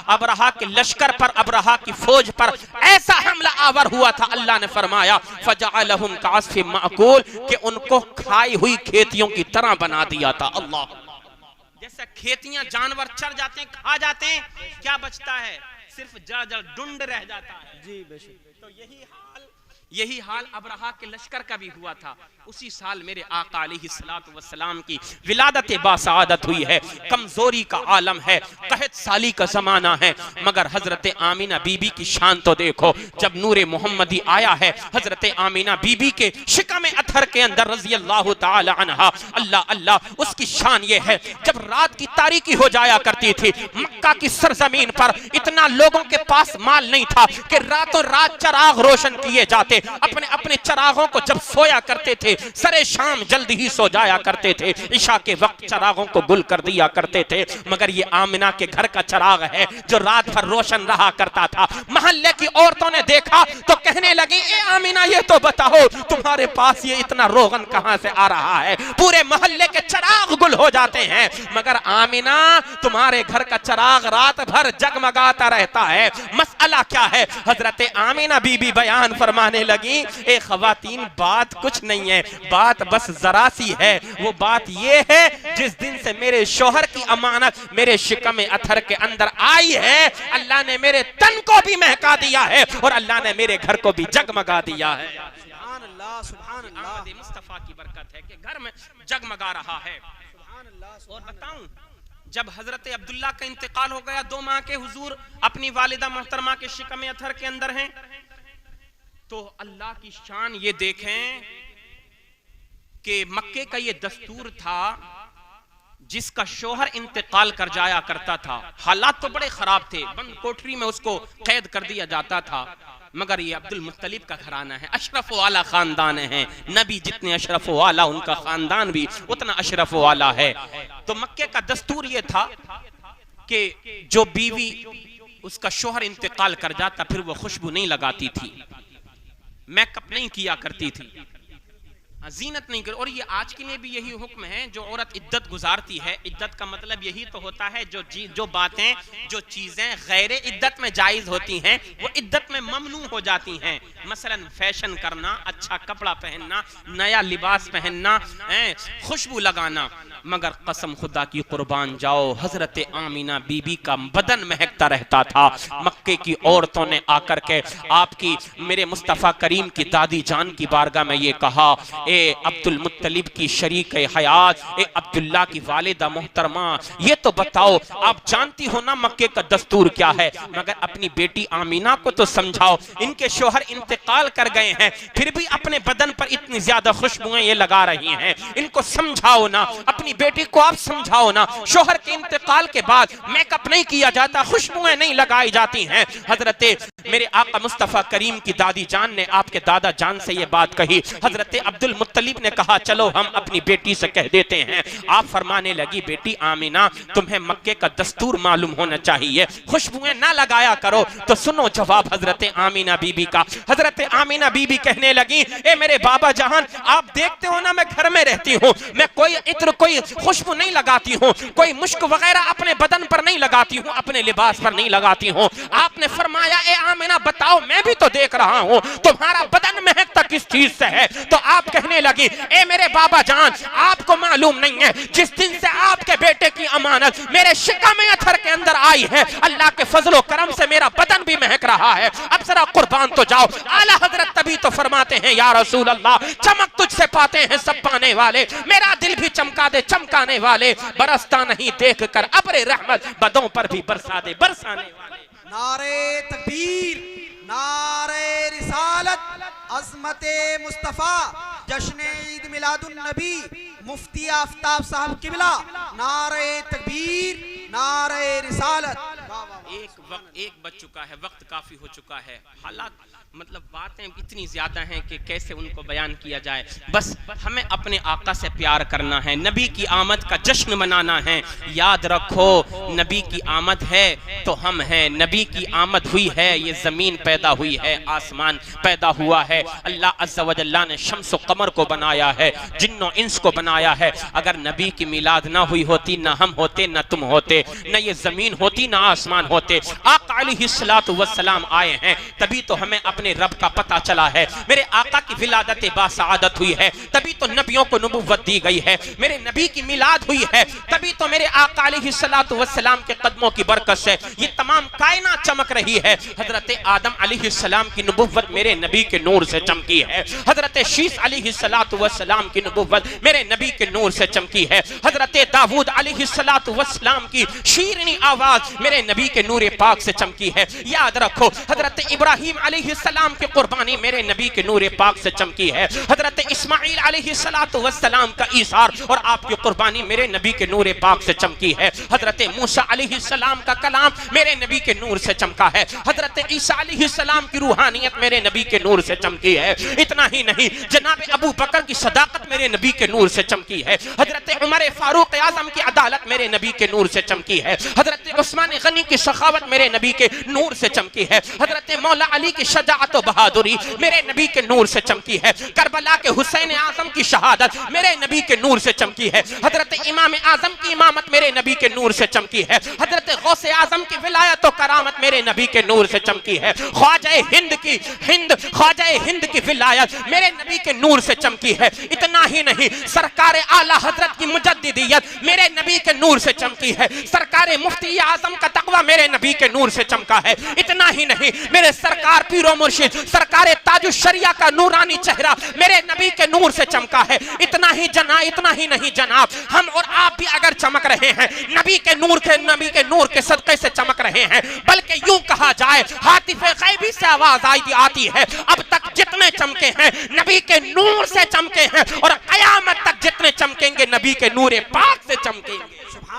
ابرہہ کے لشکر پر، ابرہہ کی فوج پر ایسا حملہ آور ہوا تھا، اللہ نے فرمایا فَجَعَلَهُمْ كَعَصْفٍ مَعْقُولٍ، کہ ان کو کھائی ہوئی کھیتیوں کی طرح بنا دیا تھا۔ اللہ، جیسا کھیتیاں جانور چر جاتے ہیں، کھا جاتے ہیں، کیا بچتا ہے؟ صرف جڑ جڑ ڈنڈ رہ جاتا ہے۔ جی بے شک۔ تو یہی حال ابرہہ کے لشکر کا بھی ہوا تھا۔ اسی سال میرے آقا علیہ السلام کی ولادت باسعادت ہوئی ہے۔ کمزوری کا عالم ہے، قحط سالی کا زمانہ ہے، مگر حضرت آمینہ بی بی کی شان تو دیکھو، جب نور محمدی آیا ہے حضرت آمینہ بی بی کے شکم اطہر کے اندر رضی اللہ تعالی عنہا، اللہ اللہ، اس کی شان یہ ہے، جب رات کی تاریکی ہو جایا کرتی تھی، مکہ کی سرزمین پر اتنا لوگوں کے پاس مال نہیں تھا کہ راتوں رات چراغ روشن کیے جاتے، اپنے اپنے چراغوں کو جب سویا کرتے تھے سرے شام جلدی ہی سو جایا کرتے تھے، عشاء کے وقت چراغوں کو گل کر دیا کرتے تھے، مگر یہ آمنہ کے گھر کا چراغ ہے جو رات بھر روشن رہا کرتا تھا۔ محلے کی عورتوں نے دیکھا تو کہنے لگی اے آمنہ یہ تو بتاؤ تمہارے پاس یہ اتنا روغن کہاں سے آ رہا ہے؟ پورے محلے کے چراغ گل ہو جاتے ہیں مگر آمنہ تمہارے گھر کا چراغ رات بھر جگمگاتا رہتا ہے، مسئلہ کیا ہے؟ حضرت آمنہ بی بی بیان فرمانے لگی اے خواتین بات کچھ نہیں ہے، بات بس ذرا سی ہے، وہ بات یہ ہے جس دن سے میرے شوہر کی امانت میرے شکم اتھر کے اندر آئی ہے اللہ نے میرے تن کو بھی مہکا دیا ہے اور اللہ نے میرے گھر کو بھی جگمگا دیا ہے۔ سبحان اللہ سبحان اللہ آمد مصطفیٰ کی برکت ہے کہ گھر میں جگمگا رہا ہے۔ اور بتاؤں جب حضرت عبداللہ کا انتقال ہو گیا 2 ماہ کے حضور اپنی والدہ محترمہ کے شکم اتھر کے اندر ہیں تو اللہ کی شان یہ دیکھیں کہ مکے کا یہ دستور تھا جس کا شوہر انتقال کر جایا کرتا تھا، حالات تو بڑے خراب تھے، بند کوٹری میں اس کو قید کر دیا جاتا تھا، مگر یہ عبد المطلب کا گھرانہ ہے، اشرف والا خاندان ہے، نبی جتنے اشرف والا ان کا خاندان بھی اتنا اشرف والا ہے۔ تو مکے کا دستور یہ تھا کہ جو بیوی اس کا شوہر انتقال کر جاتا پھر وہ خوشبو نہیں لگاتی تھی، میک اپ نہیں کیا کرتی تھی، زینت نہیں کر، اور یہ آج کے لیے بھی یہی حکم ہے جو عورت عدت گزارتی ہے۔ عدت کا مطلب یہی تو ہوتا ہے جو باتیں جو چیزیں غیر عدت میں جائز ہوتی ہیں وہ عدت میں ممنوع ہو جاتی ہیں، مثلا فیشن کرنا، اچھا کپڑا پہننا، نیا لباس پہننا، خوشبو لگانا، مگر قسم خدا کی قربان جاؤ حضرت آمنہ بی بی کا بدن مہکتا رہتا تھا۔ مکے کی عورتوں نے آ کر کے آپ کی میرے مصطفیٰ کریم کی دادی جان کی بارگاہ میں یہ کہا اے عبد المطلب کی شریک حیات، اے عبداللہ کی والدہ محترمہ، یہ تو بتاؤ آپ جانتی ہو نا مکے کا دستور کیا ہے، مگر اپنی بیٹی آمنہ کو تو سمجھاؤ، ان کے شوہر انتقال کر گئے ہیں پھر بھی اپنے بدن پر اتنی زیادہ خوشبوئیں یہ لگا رہی ہیں، ان کو سمجھاؤ نا، اپنی بیٹی کو آپ سمجھاؤ نا، شوہر کے انتقال کے بعد میک اپ نہیں کیا جاتا، خوشبوئیں نہیں لگائی جاتی ہیں۔ حضرت میرے آقا مصطفیٰ کریم کی دادی جان نے آپ کے دادا جان سے یہ بات کہی، حضرت عبد المطلب نے کہا چلو ہم اپنی بیٹی سے کہہ دیتے ہیں۔ آپ فرمانے لگی بیٹی آمنہ تمہیں مکے کا دستور معلوم ہونا چاہیے، خوشبوئیں نہ لگایا کرو، تو سنو جواب حضرت آمنہ بی بی کا۔ حضرت آمنہ بی بی کہنے لگی اے میرے بابا جہان آپ دیکھتے ہو نا میں گھر میں رہتی ہوں، میں کوئی عطر کوئی خوشبو نہیں لگاتی ہوں، کوئی مشک وغیرہ اپنے بدن پر نہیں لگاتی ہوں، اپنے لباس پر نہیں لگاتی ہوں۔ آپ نے فرمایا اے آمنہ بتاؤ میں بھی تو دیکھ رہا ہوں تمہارا بدن مہکتا کس چیز سے ہے؟ تو آپ کہنے لگی اے میرے بابا جان آپ کو معلوم نہیں ہے جس دن سے آپ کے بیٹے کی امانت میرے شکم اتھر کے اندر آئی ہے اللہ کے فضل و کرم سے میرا بدن بھی مہک رہا ہے، اب ذرا قربان تو جاؤ۔ اعلیٰ حضرت تبھی تو فرماتے ہیں یا رسول اللہ چمک تجھ سے پاتے ہیں سب پانے والے، میرا دل بھی چمکا دے چمکانے والے، برستا نہیں دیکھ کر ابر رحمت بدوں پر بھی برسا دے برسانے والے۔ نعرہ تکبیر، نعرہ رسالت، عظمت مصطفیٰ، جشن عید میلاد النبی، مفتی آفتاب صاحب قبلہ، نعرہ تکبیر، نعرہ رسالت۔ ایک بج چکا ہے، وقت کافی ہو چکا ہے، حالات مطلب باتیں اتنی زیادہ ہیں کہ کیسے ان کو بیان کیا جائے، بس ہمیں اپنے آقا سے پیار کرنا ہے، نبی کی آمد کا جشن منانا ہے۔ یاد رکھو نبی کی آمد ہے تو ہم ہیں، نبی کی آمد ہوئی ہے یہ زمین پیدا ہوئی ہے، آسمان پیدا ہوا ہے، اللہ عز و جل نے شمس و قمر کو بنایا ہے، جن و انس کو بنایا ہے۔ اگر نبی کی میلاد نہ ہوئی ہوتی نہ ہم ہوتے نہ تم ہوتے، نہ یہ زمین ہوتی نہ آسمان ہوتے۔ آقا علیہ السلام آئے ہیں تبھی تو ہمیں اپنے رب کا پتہ چلا ہے، میرے آقا کی ولادت باسعادت ہوئی ہے تبھی تو نبیوں کو نبوت دی گئی ہے، میرے نبی کی میلاد ہوئی ہے تبھی تو میرے آقا علیہ السلام کے قدموں کی برکت سے یہ تمام کائنات چمک رہی ہے۔ حضرت آدم علیہ السلام کی نبوت میرے نبی کے نور سے چمکی ہے، حضرت شیس علیہ السلام کی نبوت میرے نبی کے نور سے چمکی ہے، حضرت داؤد علیہ السلام کی شیرینی آواز میرے نبی کے نور پاک پاک سے چمکی ہے۔ یاد رکھو حضرت ابراہیم علیہ السلام کی قربانی میرے نبی کے نور پاک سے چمکی ہے۔ حضرت اسماعیل علیہ السلام کا ایثار اور آپ کی قربانی میرے نبی کے نور پاک سے چمکی ہے۔ حضرت موسیٰ علیہ السلام کا کلام میرے نبی کے نور سے چمکا ہے۔ حضرت عیسیٰ علیہ السلام کی روحانیت میرے نبی کے نور سے چمکی ہے۔ اتنا ہی نہیں، جناب ابو بکر کی صداقت میرے نبی کے نور سے چمکی ہے۔ حضرت عمر فاروق اعظم کی عدالت میرے نبی کے نور سے چمکی ہے۔ حضرت عثمان غنی کی سخاوت میرے نبی کے نور سے چمکی ہے۔ حضرت مولا علی کی شجاعت و بہادری میرے نبی کے نور سے چمکی ہے۔ کربلا کے حسین اعظم کی شہادت میرے نبی کے نور سے چمکی ہے۔ حضرت امام اعظم کی امامت میرے نبی کے نور سے چمکی ہے۔ حضرت غوث اعظم کی ولایت و کرامت میرے نبی کے نور سے چمکی ہے۔ خواجہ ہند کی ولایت میرے نبی کے نور سے چمکی ہے۔ اتنا ہی نہیں، سرکار اعلی حضرت کی مجددیت میرے نبی کے نور سے چمکی ہے۔ سرکار مفتی اعظم کا تقوی میرے نبی کے نور سے چمکا ہے۔ اتنا ہی نہیں، میرے سرکار پیر و مرشد سرکار تاج الشریعہ کا نورانی چہرہ میرے نبی کے نور سے چمکا ہے۔ اتنا ہی نہیں جناب، ہم اور آپ بھی اگر چمک رہے ہیں نبی کے نور کے صدقے سے چمک رہے ہیں، بلکہ یوں کہا جائے ہاتف غیبی سے آواز آتی ہے اب تک جتنے چمکے ہیں نبی کے نور سے چمکے ہیں، اور قیامت تک جتنے چمکیں گے نبی کے نور پاک سے چمکیں گے۔